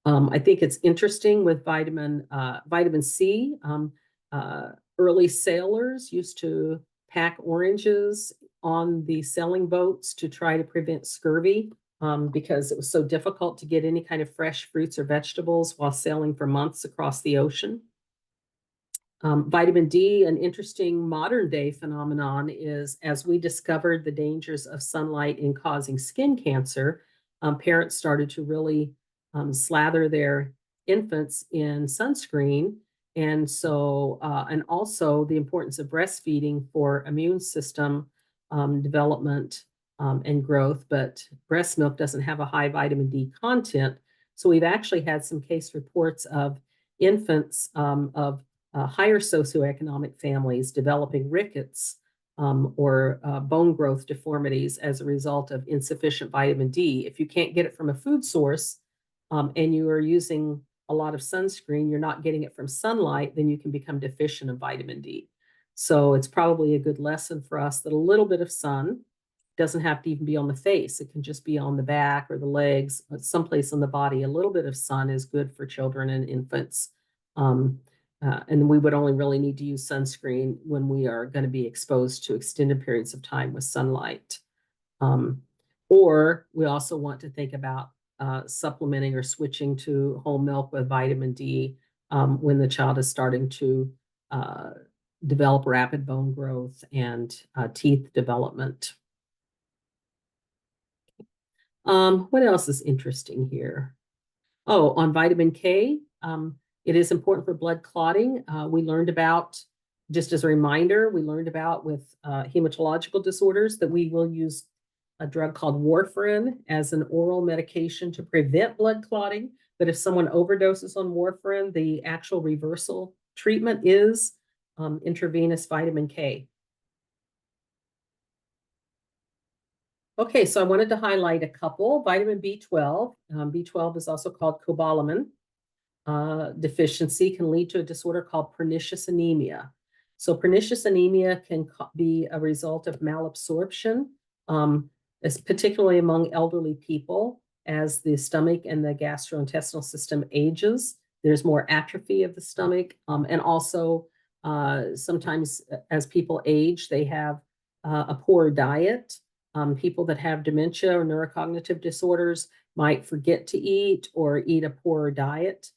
I think it's interesting with vitamin C. Early sailors used to pack oranges on the sailing boats to try to prevent scurvy because it was so difficult to get any kind of fresh fruits or vegetables while sailing for months across the ocean. Vitamin D, an interesting modern day phenomenon, is as we discovered the dangers of sunlight in causing skin cancer, parents started to really slather their infants in sunscreen. And so, and also the importance of breastfeeding for immune system development and growth, but breast milk doesn't have a high vitamin D content. So we've actually had some case reports of infants of higher socioeconomic families developing rickets or bone growth deformities as a result of insufficient vitamin D. If you can't get it from a food source and you are using a lot of sunscreen, you're not getting it from sunlight, then you can become deficient of vitamin D. So it's probably a good lesson for us that a little bit of sun doesn't have to even be on the face. It can just be on the back or the legs, someplace on the body. A little bit of sun is good for children and infants. And we would only really need to use sunscreen when we are going to be exposed to extended periods of time with sunlight. Or we also want to think about supplementing or switching to whole milk with vitamin D when the child is starting to develop rapid bone growth and teeth development. What else is interesting here? Oh, on vitamin K, it is important for blood clotting. We learned about, just as a reminder, we learned about with hematological disorders that we will use a drug called warfarin as an oral medication to prevent blood clotting. But if someone overdoses on warfarin, the actual reversal treatment is intravenous vitamin K. Okay, so I wanted to highlight a couple. Vitamin B12. B12 is also called cobalamin. Deficiency can lead to a disorder called pernicious anemia. So pernicious anemia can be a result of malabsorption, particularly among elderly people. As the stomach and the gastrointestinal system ages, there's more atrophy of the stomach. And also sometimes as people age, they have a poor diet. People that have dementia or neurocognitive disorders might forget to eat or eat a poorer diet.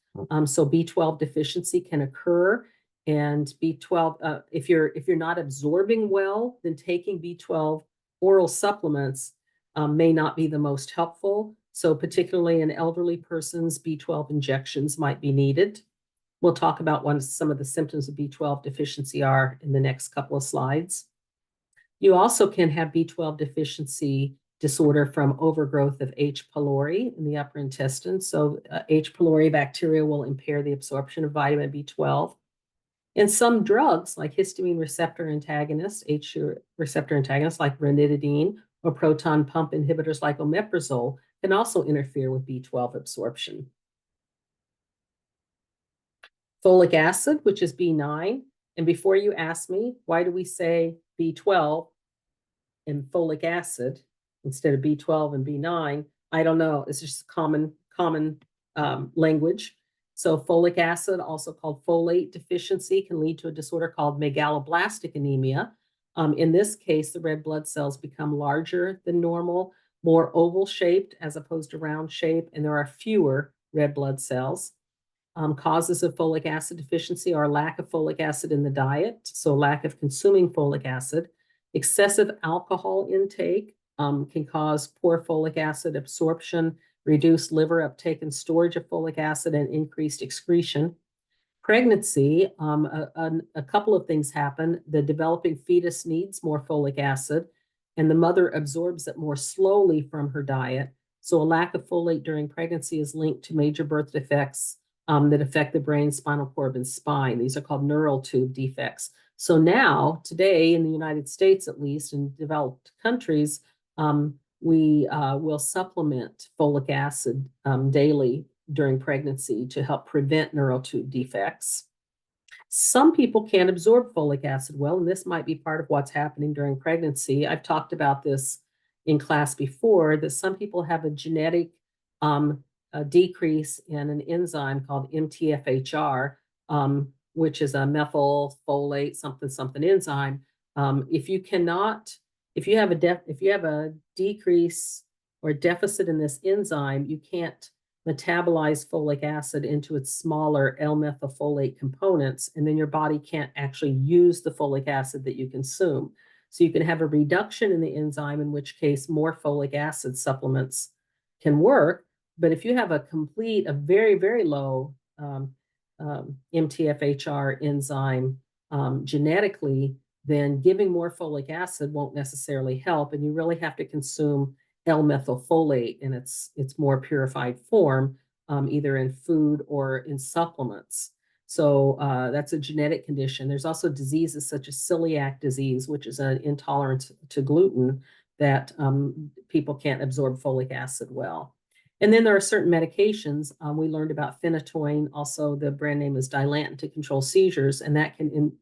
So B12 deficiency can occur, and B12, if you're not absorbing well, then taking B12 oral supplements may not be the most helpful. So particularly in elderly persons, B12 injections might be needed. We'll talk about what some of the symptoms of B12 deficiency are in the next couple of slides. You also can have B12 deficiency disorder from overgrowth of H. pylori in the upper intestine. So H. pylori bacteria will impair the absorption of vitamin B12. And some drugs like histamine receptor antagonists, H receptor antagonists like ranitidine, or proton pump inhibitors like omeprazole can also interfere with B12 absorption. Folic acid, which is B9. And before you ask me, why do we say B12 and folic acid instead of B12 and B9? I don't know. It's just common language. So folic acid, also called folate deficiency, can lead to a disorder called megaloblastic anemia. In this case, the red blood cells become larger than normal, more oval shaped as opposed to round shape, and there are fewer red blood cells. Causes of folic acid deficiency are lack of folic acid in the diet, so lack of consuming folic acid. Excessive alcohol intake can cause poor folic acid absorption, reduced liver uptake and storage of folic acid, and increased excretion. Pregnancy, a couple of things happen. The developing fetus needs more folic acid, and the mother absorbs it more slowly from her diet. So a lack of folate during pregnancy is linked to major birth defects that affect the brain, spinal cord, and spine. These are called neural tube defects. So now, today, in the United States, at least, in developed countries, we will supplement folic acid daily during pregnancy to help prevent neural tube defects. Some people can't absorb folic acid well, and this might be part of what's happening during pregnancy. I've talked about this in class before, that some people have a genetic decrease in an enzyme called MTFHR, which is a methylfolate something enzyme. If you have a decrease or deficit in this enzyme, you can't metabolize folic acid into its smaller L-methylfolate components, and then your body can't actually use the folic acid that you consume. So you can have a reduction in the enzyme, in which case more folic acid supplements can work. But if you have a very, very low MTFHR enzyme genetically, then giving more folic acid won't necessarily help, and you really have to consume L-methylfolate in its more purified form, either in food or in supplements. So that's a genetic condition. There's also diseases such as celiac disease, which is an intolerance to gluten, that people can't absorb folic acid well. And then there are certain medications. We learned about phenytoin. Also, the brand name is Dilantin, to control seizures, and that can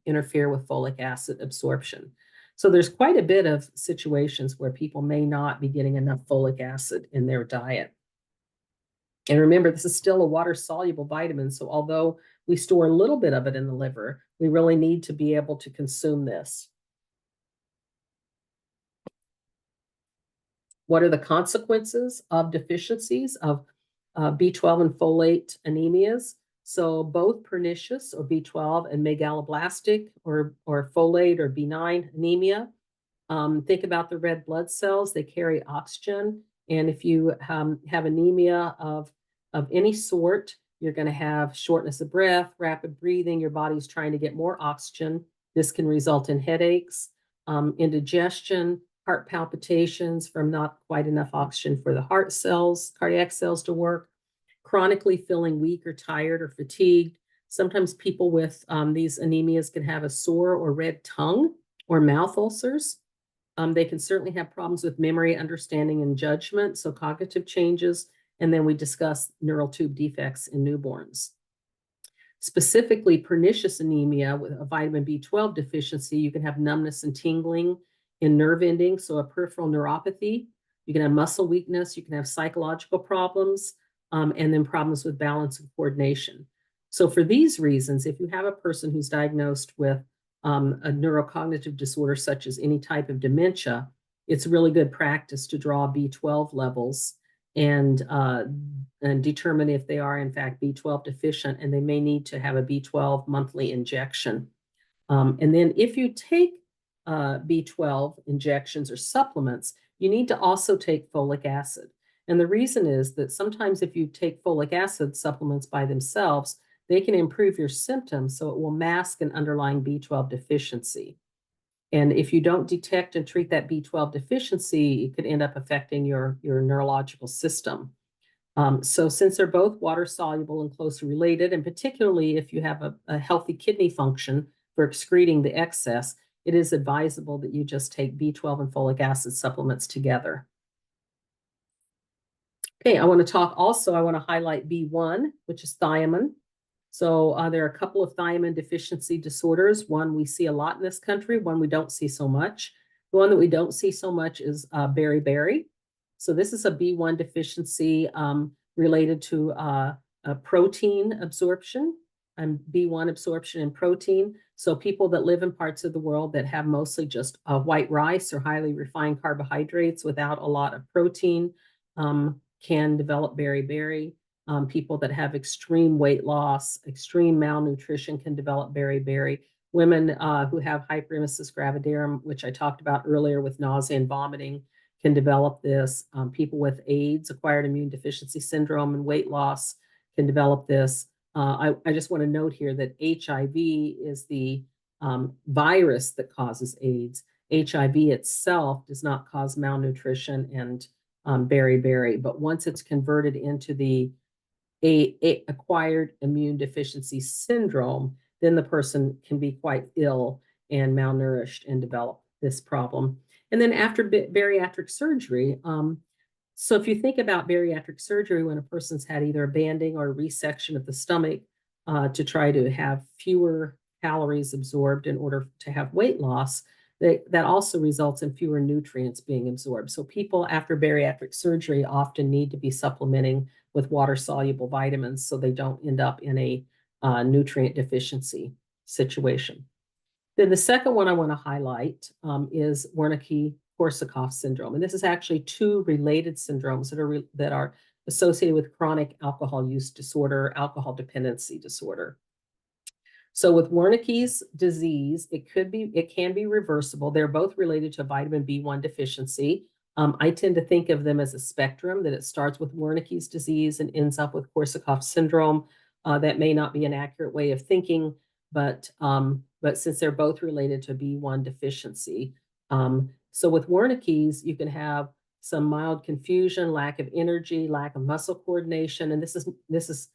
interfere with folic acid absorption. So there's quite a bit of situations where people may not be getting enough folic acid in their diet. And remember, this is still a water-soluble vitamin, so although we store a little bit of it in the liver, we really need to be able to consume this. What are the consequences of deficiencies of B12 and folate anemias? So both pernicious or B12 and megaloblastic or folate or benign anemia. Think about the red blood cells. They carry oxygen. And if you have anemia of any sort, you're going to have shortness of breath, rapid breathing. Your body's trying to get more oxygen. This can result in headaches, indigestion, heart palpitations from not quite enough oxygen for the heart cells, cardiac cells to work, chronically feeling weak or tired or fatigued. Sometimes people with these anemias can have a sore or red tongue or mouth ulcers. They can certainly have problems with memory, understanding, and judgment, so cognitive changes. And then we discuss neural tube defects in newborns. Specifically, pernicious anemia with a vitamin B12 deficiency, you can have numbness and tingling in nerve endings, so a peripheral neuropathy. You can have muscle weakness, you can have psychological problems, and then problems with balance and coordination. So for these reasons, if you have a person who's diagnosed with a neurocognitive disorder, such as any type of dementia, it's really good practice to draw B12 levels and determine if they are in fact B12 deficient, and they may need to have a B12 monthly injection. And then if you take B12 injections or supplements, you need to also take folic acid. And the reason is that sometimes if you take folic acid supplements by themselves, they can improve your symptoms, so it will mask an underlying B12 deficiency. And if you don't detect and treat that B12 deficiency, it could end up affecting your neurological system. So since they're both water soluble and closely related, and particularly if you have a healthy kidney function for excreting the excess, it is advisable that you just take B12 and folic acid supplements together. Okay, I want to highlight B1, which is thiamine. So there are a couple of thiamine deficiency disorders. One we see a lot in this country, one we don't see so much. The one that we don't see so much is beriberi. So this is a B1 deficiency related to protein absorption and B1 absorption in protein. So people that live in parts of the world that have mostly just white rice or highly refined carbohydrates without a lot of protein can develop beriberi. People that have extreme weight loss, extreme malnutrition can develop beriberi. Women who have hyperemesis gravidarum, which I talked about earlier with nausea and vomiting, can develop this. People with AIDS, acquired immune deficiency syndrome, and weight loss can develop this. I just want to note here that HIV is the virus that causes AIDS. HIV itself does not cause malnutrition and beriberi, but once it's converted into the acquired immune deficiency syndrome, then the person can be quite ill and malnourished and develop this problem. And then after bariatric surgery, so if you think about bariatric surgery, when a person's had either a banding or a resection of the stomach to try to have fewer calories absorbed in order to have weight loss, that also results in fewer nutrients being absorbed. So people after bariatric surgery often need to be supplementing with water-soluble vitamins so they don't end up in a nutrient deficiency situation. Then the second one I want to highlight is Wernicke-Korsakoff syndrome. And this is actually two related syndromes that are associated with chronic alcohol use disorder, alcohol dependency disorder. So with Wernicke's disease, it can be reversible. They're both related to vitamin B1 deficiency. I tend to think of them as a spectrum, that it starts with Wernicke's disease and ends up with Korsakoff syndrome. That may not be an accurate way of thinking, but since they're both related to B1 deficiency. So with Wernicke's, you can have some mild confusion, lack of energy, lack of muscle coordination, and this is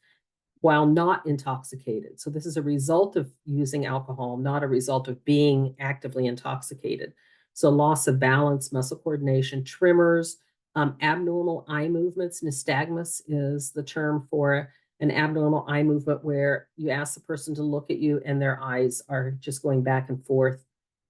while not intoxicated. So this is a result of using alcohol, not a result of being actively intoxicated. So loss of balance, muscle coordination, tremors, abnormal eye movements. Nystagmus is the term for an abnormal eye movement where you ask the person to look at you and their eyes are just going back and forth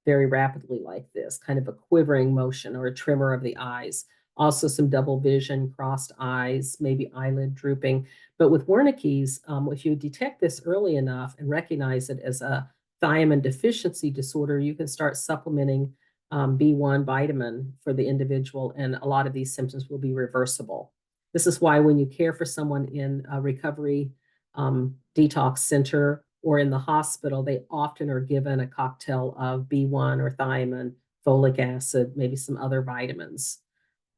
very rapidly like this, kind of a quivering motion or a tremor of the eyes. Also some double vision, crossed eyes, maybe eyelid drooping. But with Wernicke's, if you detect this early enough and recognize it as a thiamine deficiency disorder, you can start supplementing B1 vitamin for the individual, and a lot of these symptoms will be reversible. This is why when you care for someone in a recovery detox center or in the hospital, they often are given a cocktail of B1 or thiamine, folic acid, maybe some other vitamins.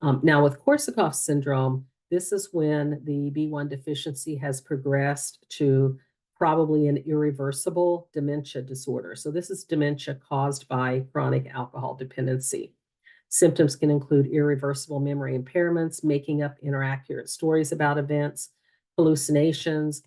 Now with Korsakoff syndrome, this is when the B1 deficiency has progressed to probably an irreversible dementia disorder. So this is dementia caused by chronic alcohol dependency. Symptoms can include irreversible memory impairments, making up inaccurate stories about events, hallucinations,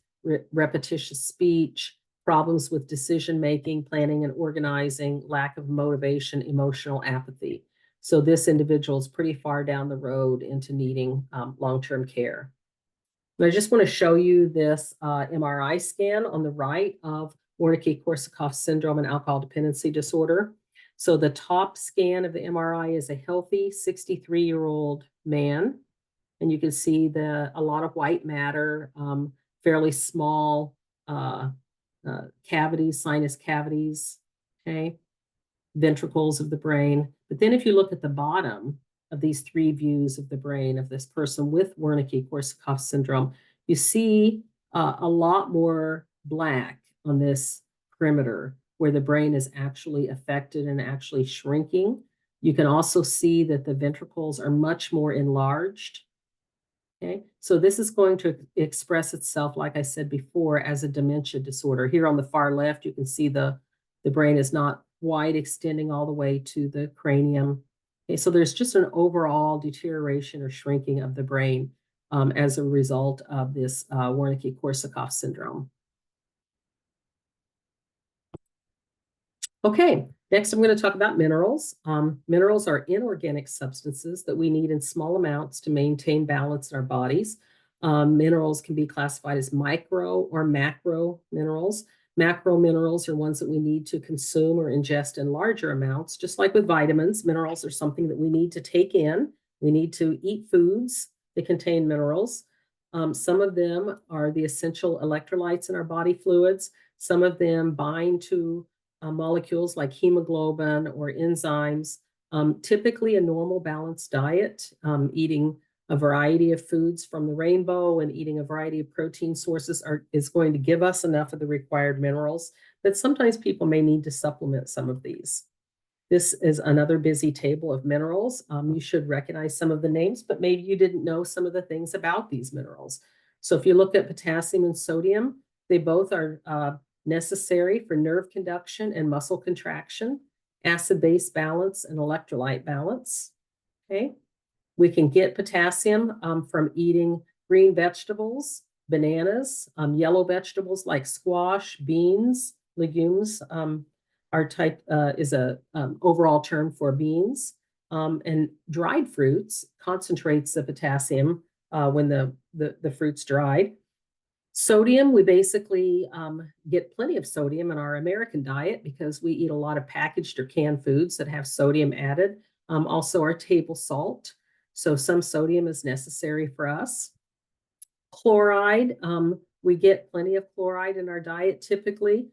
repetitious speech, problems with decision-making, planning and organizing, lack of motivation, emotional apathy. So this individual is pretty far down the road into needing long-term care. And I just want to show you this MRI scan on the right of Wernicke-Korsakoff syndrome and alcohol dependency disorder. So the top scan of the MRI is a healthy 63-year-old man. And you can see a lot of white matter, fairly small cavities, sinus cavities, okay, ventricles of the brain. But then if you look at the bottom of these three views of the brain of this person with Wernicke-Korsakoff syndrome, you see a lot more black on this perimeter where the brain is actually affected and actually shrinking. You can also see that the ventricles are much more enlarged. Okay, so this is going to express itself, like I said before, as a dementia disorder. Here on the far left, you can see the brain is not wide, extending all the way to the cranium. Okay, so there's just an overall deterioration or shrinking of the brain as a result of this Wernicke-Korsakoff syndrome. Okay, next I'm going to talk about minerals. Minerals are inorganic substances that we need in small amounts to maintain balance in our bodies. Minerals can be classified as micro or macro minerals. Macro minerals are ones that we need to consume or ingest in larger amounts. Just like with vitamins, minerals are something that we need to take in. We need to eat foods that contain minerals. Some of them are the essential electrolytes in our body fluids. Some of them bind to molecules like hemoglobin or enzymes. Typically a normal balanced diet, eating a variety of foods from the rainbow and eating a variety of protein sources is going to give us enough of the required minerals, but sometimes people may need to supplement some of these. This is another busy table of minerals. You should recognize some of the names, but maybe you didn't know some of the things about these minerals. So if you look at potassium and sodium, they both are necessary for nerve conduction and muscle contraction, acid-base balance and electrolyte balance. Okay. We can get potassium from eating green vegetables, bananas, yellow vegetables like squash, beans, legumes. Our type is a overall term for beans. And dried fruits concentrates the potassium when the fruit's dried. Sodium, we basically get plenty of sodium in our American diet because we eat a lot of packaged or canned foods that have sodium added. Also our table salt. So some sodium is necessary for us. Chloride, we get plenty of chloride in our diet typically.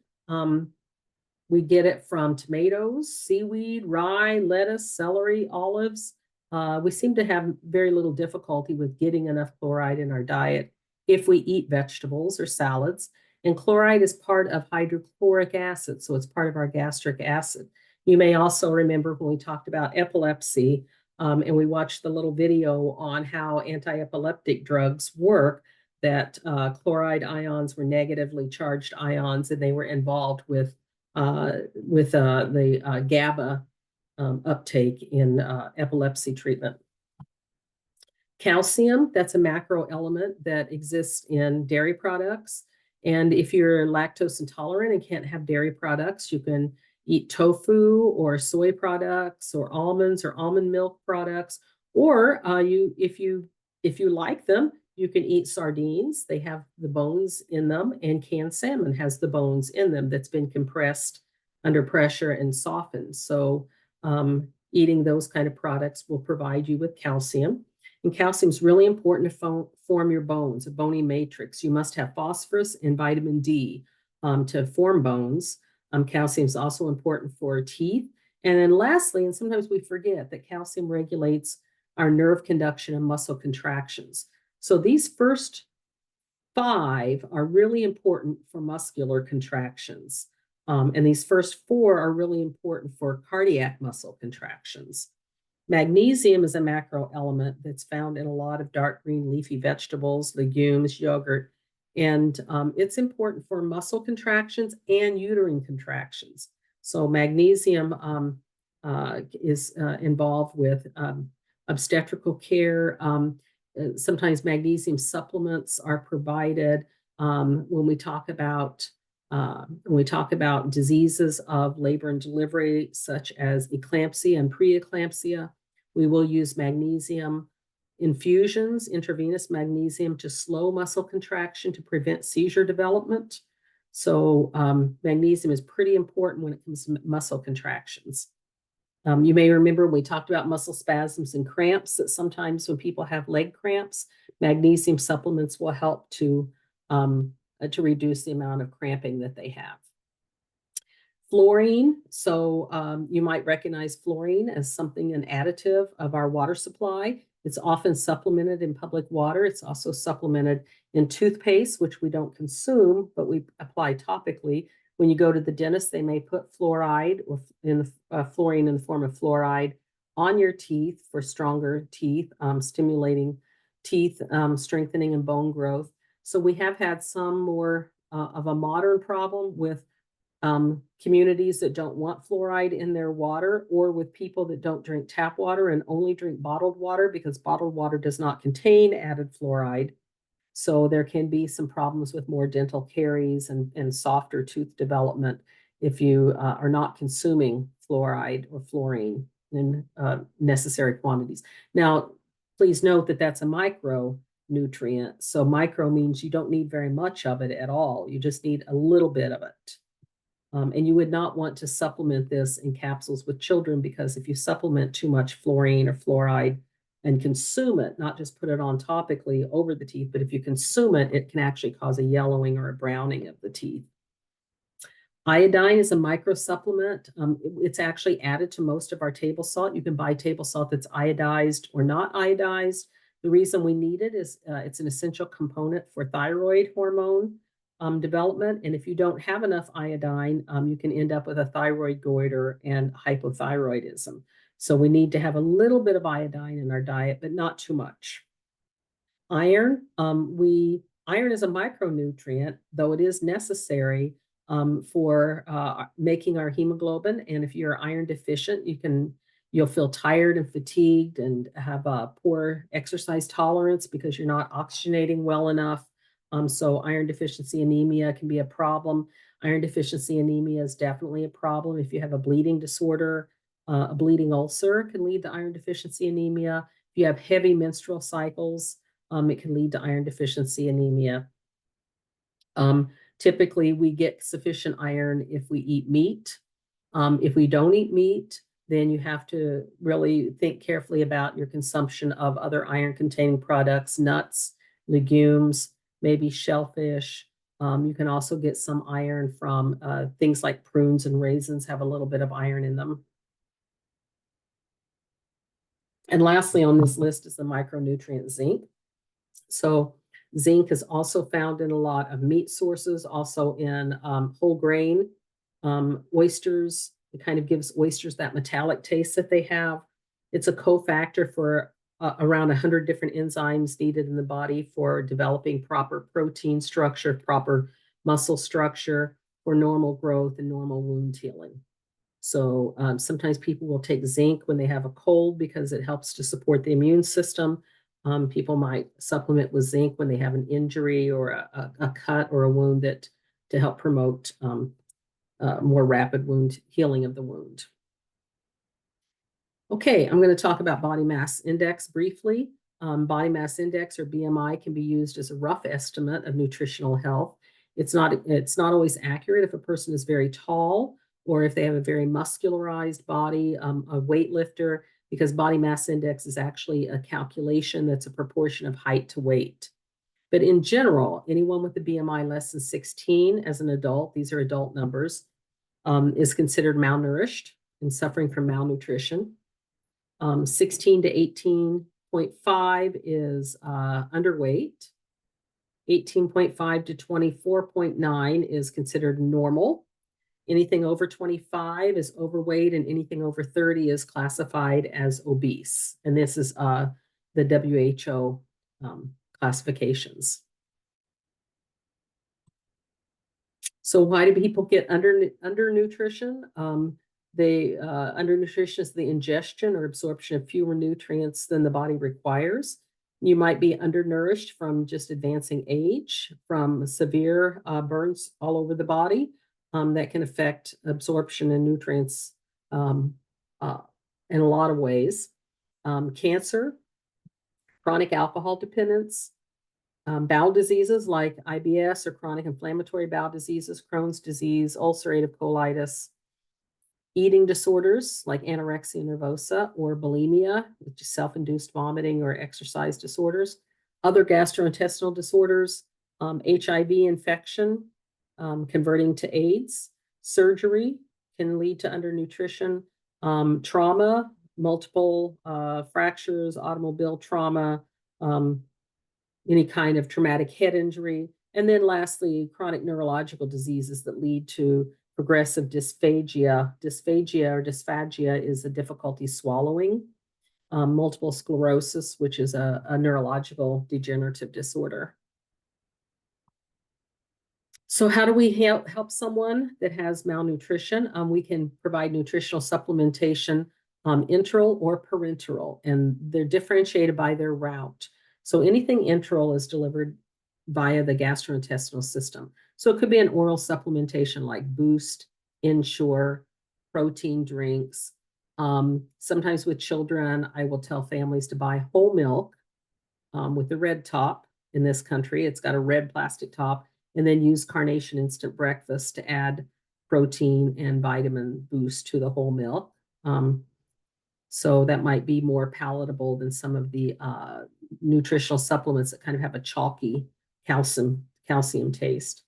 We get it from tomatoes, seaweed, rye, lettuce, celery, olives. We seem to have very little difficulty with getting enough chloride in our diet if we eat vegetables or salads. And chloride is part of hydrochloric acid, so it's part of our gastric acid. You may also remember when we talked about epilepsy, and we watched the little video on how anti-epileptic drugs work, that chloride ions were negatively charged ions, and they were involved with the GABA uptake in epilepsy treatment. Calcium, that's a macro element that exists in dairy products. And if you're lactose intolerant and can't have dairy products, you can eat tofu or soy products or almonds or almond milk products. Or if you like them, you can eat sardines. They have the bones in them, and canned salmon has the bones in them that's been compressed under pressure and softened. So eating those kind of products will provide you with calcium. And calcium is really important to form your bones, a bony matrix. You must have phosphorus and vitamin D to form bones. Calcium is also important for teeth. And then lastly, and sometimes we forget, that calcium regulates our nerve conduction and muscle contractions. So these first 5 are really important for muscular contractions. And these first 4 are really important for cardiac muscle contractions. Magnesium is a macro element that's found in a lot of dark green leafy vegetables, legumes, yogurt, and it's important for muscle contractions and uterine contractions. So magnesium is involved with obstetrical care. Sometimes magnesium supplements are provided when we talk about diseases of labor and delivery, such as eclampsia and preeclampsia. We will use magnesium infusions, intravenous magnesium, to slow muscle contraction to prevent seizure development. So magnesium is pretty important when it comes to muscle contractions. You may remember we talked about muscle spasms and cramps, that sometimes when people have leg cramps, magnesium supplements will help to reduce the amount of cramping that they have. Fluorine, so you might recognize fluorine as something, an additive of our water supply. It's often supplemented in public water. It's also supplemented in toothpaste, which we don't consume, but we apply topically. When you go to the dentist, they may put fluoride or fluorine in the form of fluoride on your teeth for stronger teeth, stimulating teeth, strengthening and bone growth. So we have had some more of a modern problem with communities that don't want fluoride in their water, or with people that don't drink tap water and only drink bottled water, because bottled water does not contain added fluoride. So there can be some problems with more dental caries and softer tooth development if you are not consuming fluoride or fluorine in necessary quantities. Now, please note that that's a micronutrient. So micro means you don't need very much of it at all. You just need a little bit of it. And you would not want to supplement this in capsules with children, because if you supplement too much fluorine or fluoride and consume it, not just put it on topically over the teeth, but if you consume it, it can actually cause a yellowing or a browning of the teeth. Iodine is a micro supplement. It's actually added to most of our table salt. You can buy table salt that's iodized or not iodized. The reason we need it is it's an essential component for thyroid hormone development. And if you don't have enough iodine, you can end up with a thyroid goiter and hypothyroidism. So we need to have a little bit of iodine in our diet, but not too much. Iron, iron is a micronutrient, though it is necessary for making our hemoglobin. And if you're iron deficient, you'll feel tired and fatigued and have a poor exercise tolerance because you're not oxygenating well enough. So iron deficiency anemia can be a problem. Iron deficiency anemia is definitely a problem if you have a bleeding disorder. A bleeding ulcer can lead to iron deficiency anemia. If you have heavy menstrual cycles, it can lead to iron deficiency anemia. Typically, we get sufficient iron if we eat meat. If we don't eat meat, then you have to really think carefully about your consumption of other iron-containing products, nuts, legumes, maybe shellfish. You can also get some iron from things like prunes and raisins, have a little bit of iron in them. And lastly on this list is the micronutrient zinc. So zinc is also found in a lot of meat sources, also in whole grain oysters. It kind of gives oysters that metallic taste that they have. It's a cofactor for around 100 different enzymes needed in the body for developing proper protein structure, proper muscle structure, for normal growth and normal wound healing. So sometimes people will take zinc when they have a cold because it helps to support the immune system. People might supplement with zinc when they have an injury or a cut or a wound to help promote more rapid wound healing of the wound. Okay, I'm going to talk about body mass index briefly. Body mass index, or BMI, can be used as a rough estimate of nutritional health. It's not always accurate if a person is very tall or if they have a very muscularized body, a weightlifter, because body mass index is actually a calculation that's a proportion of height to weight. But in general, anyone with a BMI less than 16 as an adult, these are adult numbers, is considered malnourished. and suffering from malnutrition. 16 to 18.5 is underweight. 18.5 to 24.9 is considered normal. Anything over 25 is overweight, and anything over 30 is classified as obese. And this is the WHO classifications. So why do people get undernutrition? Undernutrition is the ingestion or absorption of fewer nutrients than the body requires. You might be undernourished from just advancing age, from severe burns all over the body that can affect absorption and nutrients in a lot of ways. Cancer, chronic alcohol dependence, bowel diseases like IBS or chronic inflammatory bowel diseases, Crohn's disease, ulcerative colitis, eating disorders like anorexia nervosa or bulimia, which is self-induced vomiting or exercise disorders, other gastrointestinal disorders, HIV infection, converting to AIDS, surgery can lead to undernutrition, trauma, multiple fractures, automobile trauma, any kind of traumatic head injury, and then lastly, chronic neurological diseases that lead to progressive dysphagia. Dysphagia is a difficulty swallowing. Multiple sclerosis, which is a neurological degenerative disorder. So how do we help someone that has malnutrition? We can provide nutritional supplementation, enteral or parenteral, and they're differentiated by their route. So anything enteral is delivered via the gastrointestinal system. So it could be an oral supplementation like Boost, Ensure, protein drinks. Sometimes with children, I will tell families to buy whole milk with the red top. In this country, it's got a red plastic top, and then use Carnation Instant Breakfast to add protein and vitamin boost to the whole milk. So that might be more palatable than some of the nutritional supplements that kind of have a chalky calcium taste.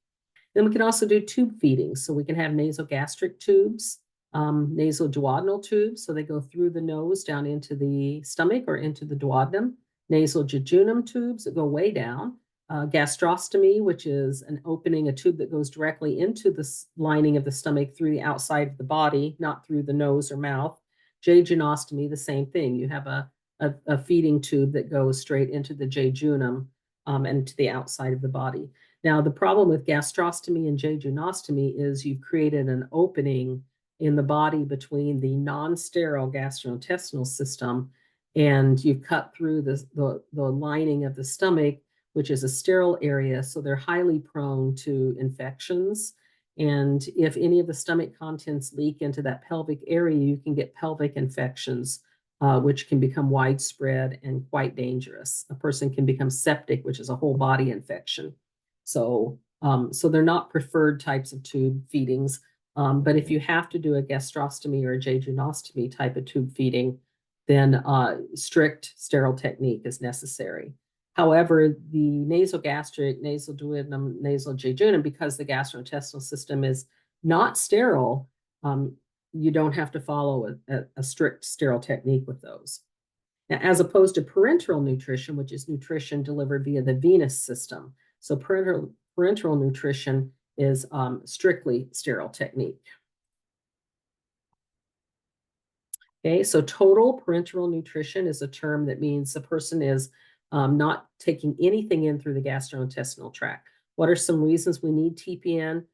Then we can also do tube feeding. So we can have nasogastric tubes, nasoduodenal tubes. So they go through the nose down into the stomach or into the duodenum. Nasal jejunum tubes that go way down. Gastrostomy, which is an opening, a tube that goes directly into the lining of the stomach through the outside of the body, not through the nose or mouth. Jejunostomy, the same thing. You have a feeding tube that goes straight into the jejunum and to the outside of the body. Now, the problem with gastrostomy and jejunostomy is you've created an opening in the body between the non-sterile gastrointestinal system, and you've cut through the lining of the stomach, which is a sterile area, so they're highly prone to infections. And if any of the stomach contents leak into that pelvic area, you can get pelvic infections, which can become widespread and quite dangerous. A person can become septic, which is a whole body infection. So they're not preferred types of tube feedings. But if you have to do a gastrostomy or a jejunostomy type of tube feeding, then strict sterile technique is necessary. However, the nasogastric, nasoduodenum, nasojejunum, because the gastrointestinal system is not sterile, you don't have to follow a strict sterile technique with those. Now, as opposed to parenteral nutrition, which is nutrition delivered via the venous system. So parenteral nutrition is strictly sterile technique. Okay, so total parenteral nutrition is a term that means the person is not taking anything in through the gastrointestinal tract. What are some reasons we need TPN?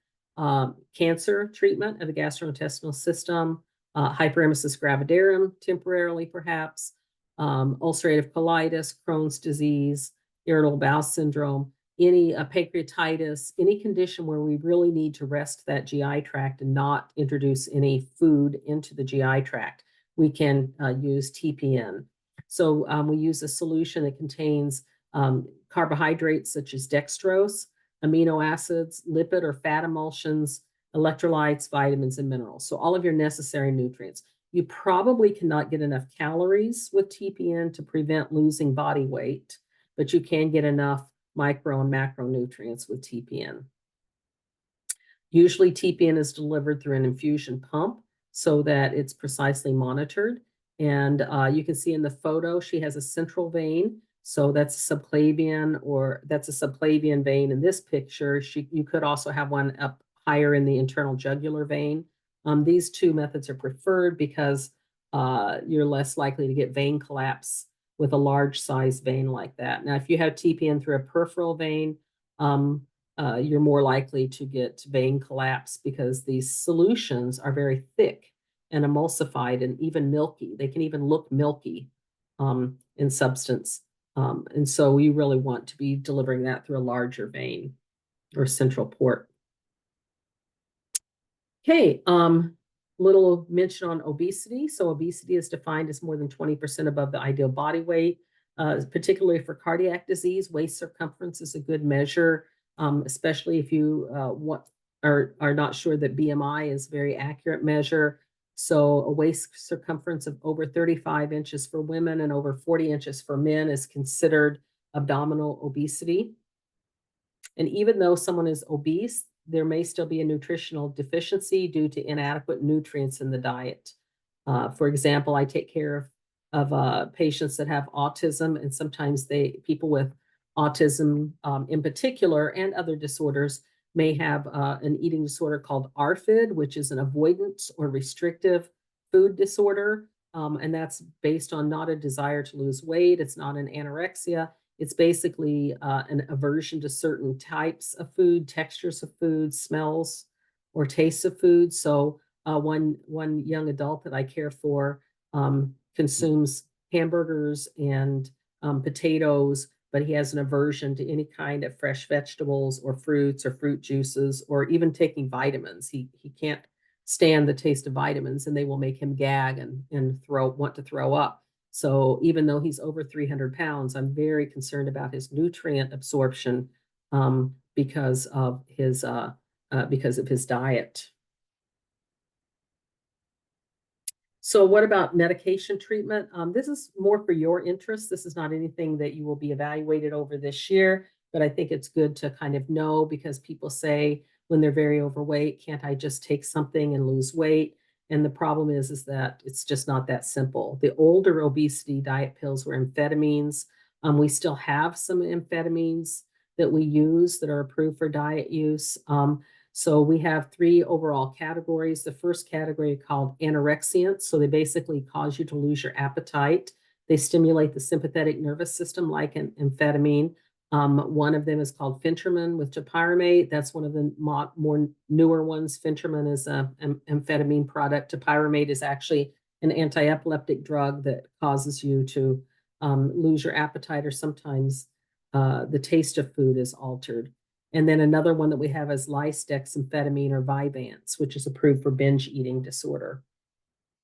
Cancer treatment of the gastrointestinal system, hyperemesis gravidarum, temporarily perhaps, ulcerative colitis, Crohn's disease, irritable bowel syndrome, any pancreatitis, any condition where we really need to rest that GI tract and not introduce any food into the GI tract, we can use TPN. So we use a solution that contains carbohydrates such as dextrose, amino acids, lipid or fat emulsions, electrolytes, vitamins, and minerals. So all of your necessary nutrients. You probably cannot get enough calories with TPN to prevent losing body weight, but you can get enough micro and macronutrients with TPN. Usually TPN is delivered through an infusion pump. so that it's precisely monitored. And you can see in the photo, she has a central vein. So that's a subclavian vein in this picture. You could also have one up higher in the internal jugular vein. These two methods are preferred because you're less likely to get vein collapse with a large size vein like that. Now, if you have TPN through a peripheral vein, you're more likely to get vein collapse because these solutions are very thick and emulsified and even milky. They can even look milky in substance. And so you really want to be delivering that through a larger vein or central port. Okay, little mention on obesity. So obesity is defined as more than 20% above the ideal body weight, particularly for cardiac disease. Waist circumference is a good measure, especially if you are not sure that BMI is a very accurate measure. So a waist circumference of over 35 inches for women and over 40 inches for men is considered abdominal obesity. And even though someone is obese, there may still be a nutritional deficiency due to inadequate nutrients in the diet. For example, I take care of patients that have autism, and sometimes people with autism in particular and other disorders may have an eating disorder called ARFID, which is an avoidance or restrictive food disorder. And that's based on not a desire to lose weight. It's not an anorexia. It's basically an aversion to certain types of food, textures of food, smells, or tastes of food. So one young adult that I care for consumes hamburgers and potatoes, but he has an aversion to any kind of fresh vegetables or fruits or fruit juices or even taking vitamins. He can't stand the taste of vitamins, and they will make him gag and want to throw up. So even though he's over 300 pounds, I'm very concerned about his nutrient absorption because of his diet. So what about medication treatment? This is more for your interest. This is not anything that you will be evaluated over this year, but I think it's good to kind of know because people say when they're very overweight, can't I just take something and lose weight? And the problem is that it's just not that simple. The older obesity diet pills were amphetamines. We still have some amphetamines that we use that are approved for diet use. So we have three overall categories. The first category called anorexiants. So they basically cause you to lose your appetite. They stimulate the sympathetic nervous system like an amphetamine. One of them is called phentermine with topiramate. That's one of the more newer ones. Phentermine is an amphetamine product. Topiramate is actually an anti-epileptic drug that causes you to lose your appetite, or sometimes the taste of food is altered. And then another one that we have is lisdexamfetamine or Vyvanse, which is approved for binge eating disorder.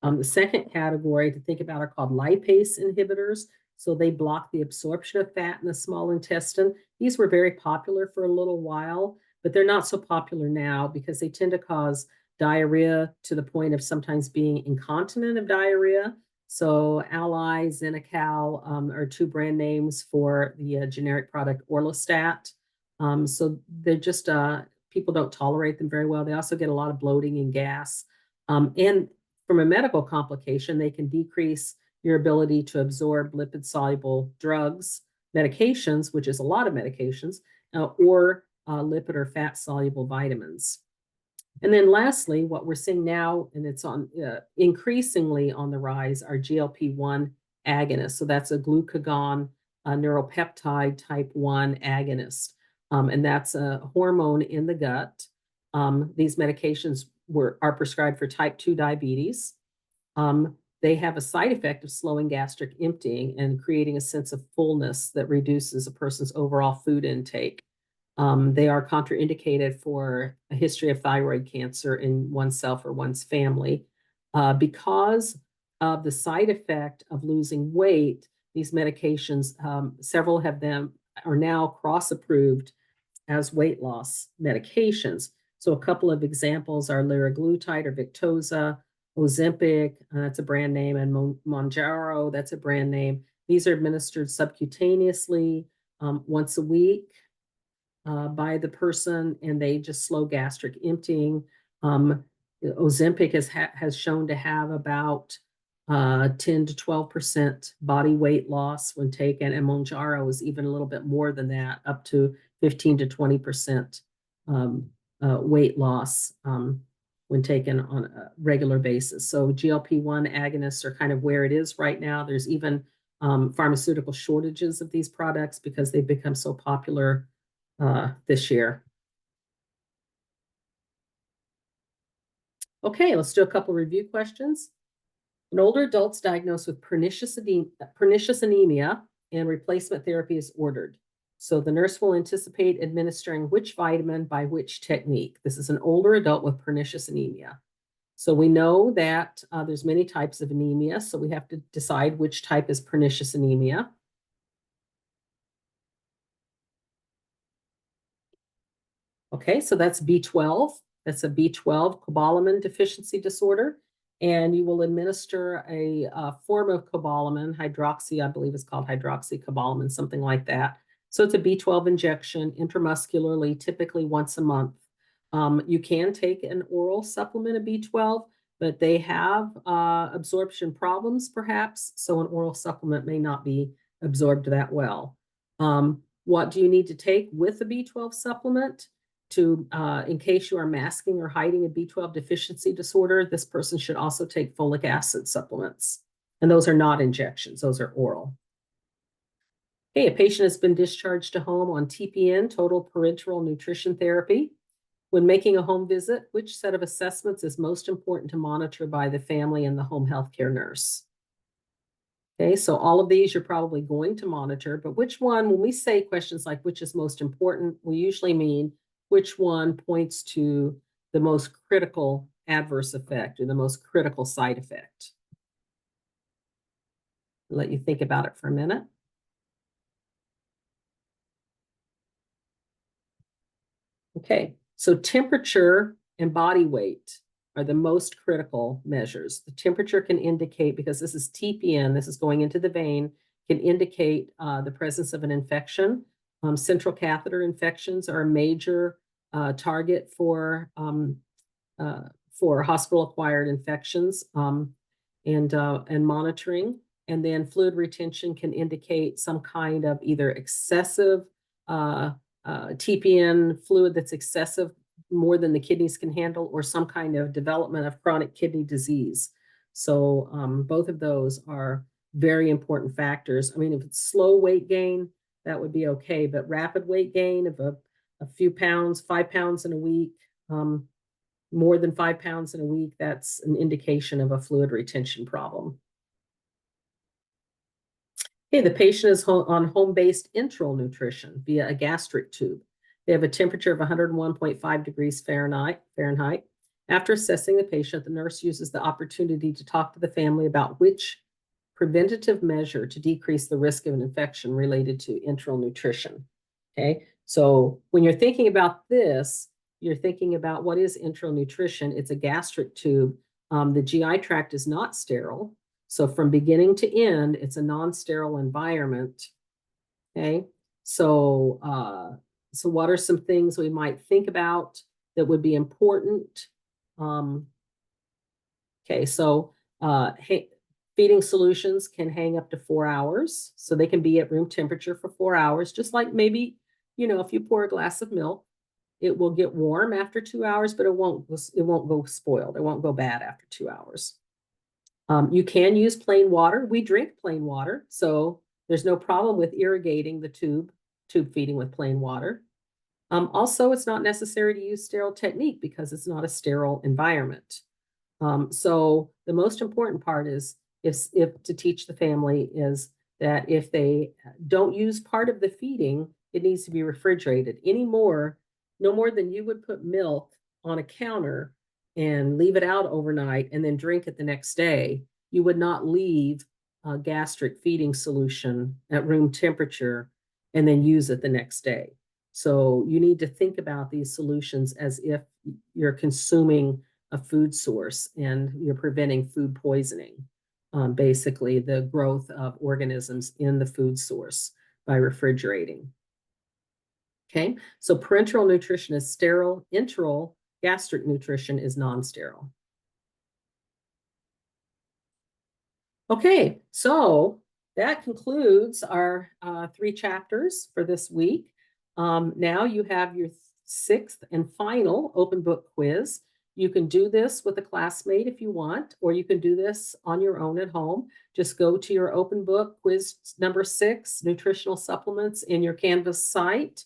The second category to think about are called lipase inhibitors. So they block the absorption of fat in the small intestine. These were very popular for a little while, but they're not so popular now because they tend to cause diarrhea to the point of sometimes being incontinent of diarrhea. So Ally, Xenical are two brand names for the generic product Orlistat. So they're just, people don't tolerate them very well. They also get a lot of bloating and gas. And from a medical complication, they can decrease your ability to absorb lipid-soluble drugs, medications, which is a lot of medications, or lipid or fat-soluble vitamins. And then lastly, what we're seeing now, and it's on increasingly on the rise, are GLP-1 agonists. So that's a glucagon neuropeptide type 1 agonist. And that's a hormone in the gut. These medications are prescribed for type 2 diabetes. They have a side effect of slowing gastric emptying and creating a sense of fullness that reduces a person's overall food intake. They are contraindicated for a history of thyroid cancer in oneself or one's family. Because of the side effect of losing weight, these medications, several of them are now cross-approved as weight loss medications. So a couple of examples are liraglutide or Victoza, Ozempic, that's a brand name, and Mounjaro, that's a brand name. These are administered subcutaneously once a week by the person, and they just slow gastric emptying. Ozempic has shown to have about 10 to 12% body weight loss when taken, and Mounjaro is even a little bit more than that, up to 15 to 20% weight loss when taken on a regular basis. So GLP-1 agonists are kind of where it is right now. There's even pharmaceutical shortages of these products because they've become so popular this year. Okay, let's do a couple review questions. In older adults diagnosed with pernicious anemia and replacement therapy is ordered. So the nurse will anticipate administering which vitamin by which technique. This is an older adult with pernicious anemia. So we know that there's many types of anemia, so we have to decide which type is pernicious anemia. Okay, so that's B12. That's a B12 cobalamin deficiency disorder. And you will administer a form of cobalamin, hydroxy, I believe it's called hydroxycobalamin, something like that. So it's a B12 injection intramuscularly, typically once a month. You can take an oral supplement of B12, but they have absorption problems, perhaps. So an oral supplement may not be absorbed that well. What do you need to take with a B12 supplement? In case you are masking or hiding a B12 deficiency disorder, this person should also take folic acid supplements. And those are not injections, those are oral. Okay, a patient has been discharged to home on TPN, total parenteral nutrition therapy. When making a home visit, which set of assessments is most important to monitor by the family and the home healthcare nurse? Okay, so all of these you're probably going to monitor, but which one, when we say questions like which is most important, we usually mean which one points to the most critical adverse effect or the most critical side effect. I'll let you think about it for a minute. Okay, so temperature and body weight are the most critical measures. The temperature can indicate, because this is TPN, this is going into the vein, can indicate the presence of an infection. Central catheter infections are a major target for hospital-acquired infections and monitoring. And then fluid retention can indicate some kind of either excessive TPN fluid that's excessive, more than the kidneys can handle, or some kind of development of chronic kidney disease. So both of those are very important factors. I mean, if it's slow weight gain, that would be okay, but rapid weight gain of a few pounds, 5 pounds in a week, more than 5 pounds in a week, that's an indication of a fluid retention problem. Okay, the patient is on home-based enteral nutrition via a gastric tube. They have a temperature of 101.5 degrees Fahrenheit. After assessing the patient, the nurse uses the opportunity to talk to the family about which preventative measure to decrease the risk of an infection related to enteral nutrition. Okay, so when you're thinking about this, you're thinking about what is enteral nutrition. It's a gastric tube. The GI tract is not sterile. So from beginning to end, it's a non-sterile environment. Okay, so what are some things we might think about that would be important? Okay, so feeding solutions can hang up to 4 hours. So they can be at room temperature for 4 hours, just like maybe, if you pour a glass of milk, it will get warm after 2 hours, but it won't go spoiled. It won't go bad after 2 hours. You can use plain water. We drink plain water, so there's no problem with irrigating the tube feeding with plain water. Also, it's not necessary to use sterile technique because it's not a sterile environment. So the most important part is if to teach the family is that if they don't use part of the feeding, it needs to be refrigerated. No more than you would put milk on a counter and leave it out overnight and then drink it the next day. You would not leave a gastric feeding solution at room temperature and then use it the next day. So you need to think about these solutions as if you're consuming a food source and you're preventing food poisoning, basically the growth of organisms in the food source by refrigerating. Okay, so parenteral nutrition is sterile. Enteral gastric nutrition is non-sterile. Okay, so that concludes our 3 chapters for this week. Now you have your 6th and final open book quiz. You can do this with a classmate if you want, or you can do this on your own at home. Just go to your open book quiz number 6, nutritional supplements, in your Canvas site.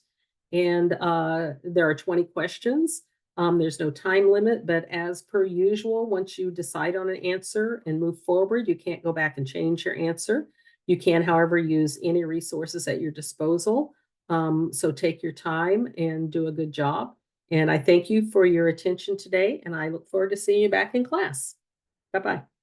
And there are 20 questions. There's no time limit, but as per usual, once you decide on an answer and move forward, you can't go back and change your answer. You can, however, use any resources at your disposal. So take your time and do a good job. And I thank you for your attention today, and I look forward to seeing you back in class. Bye-bye.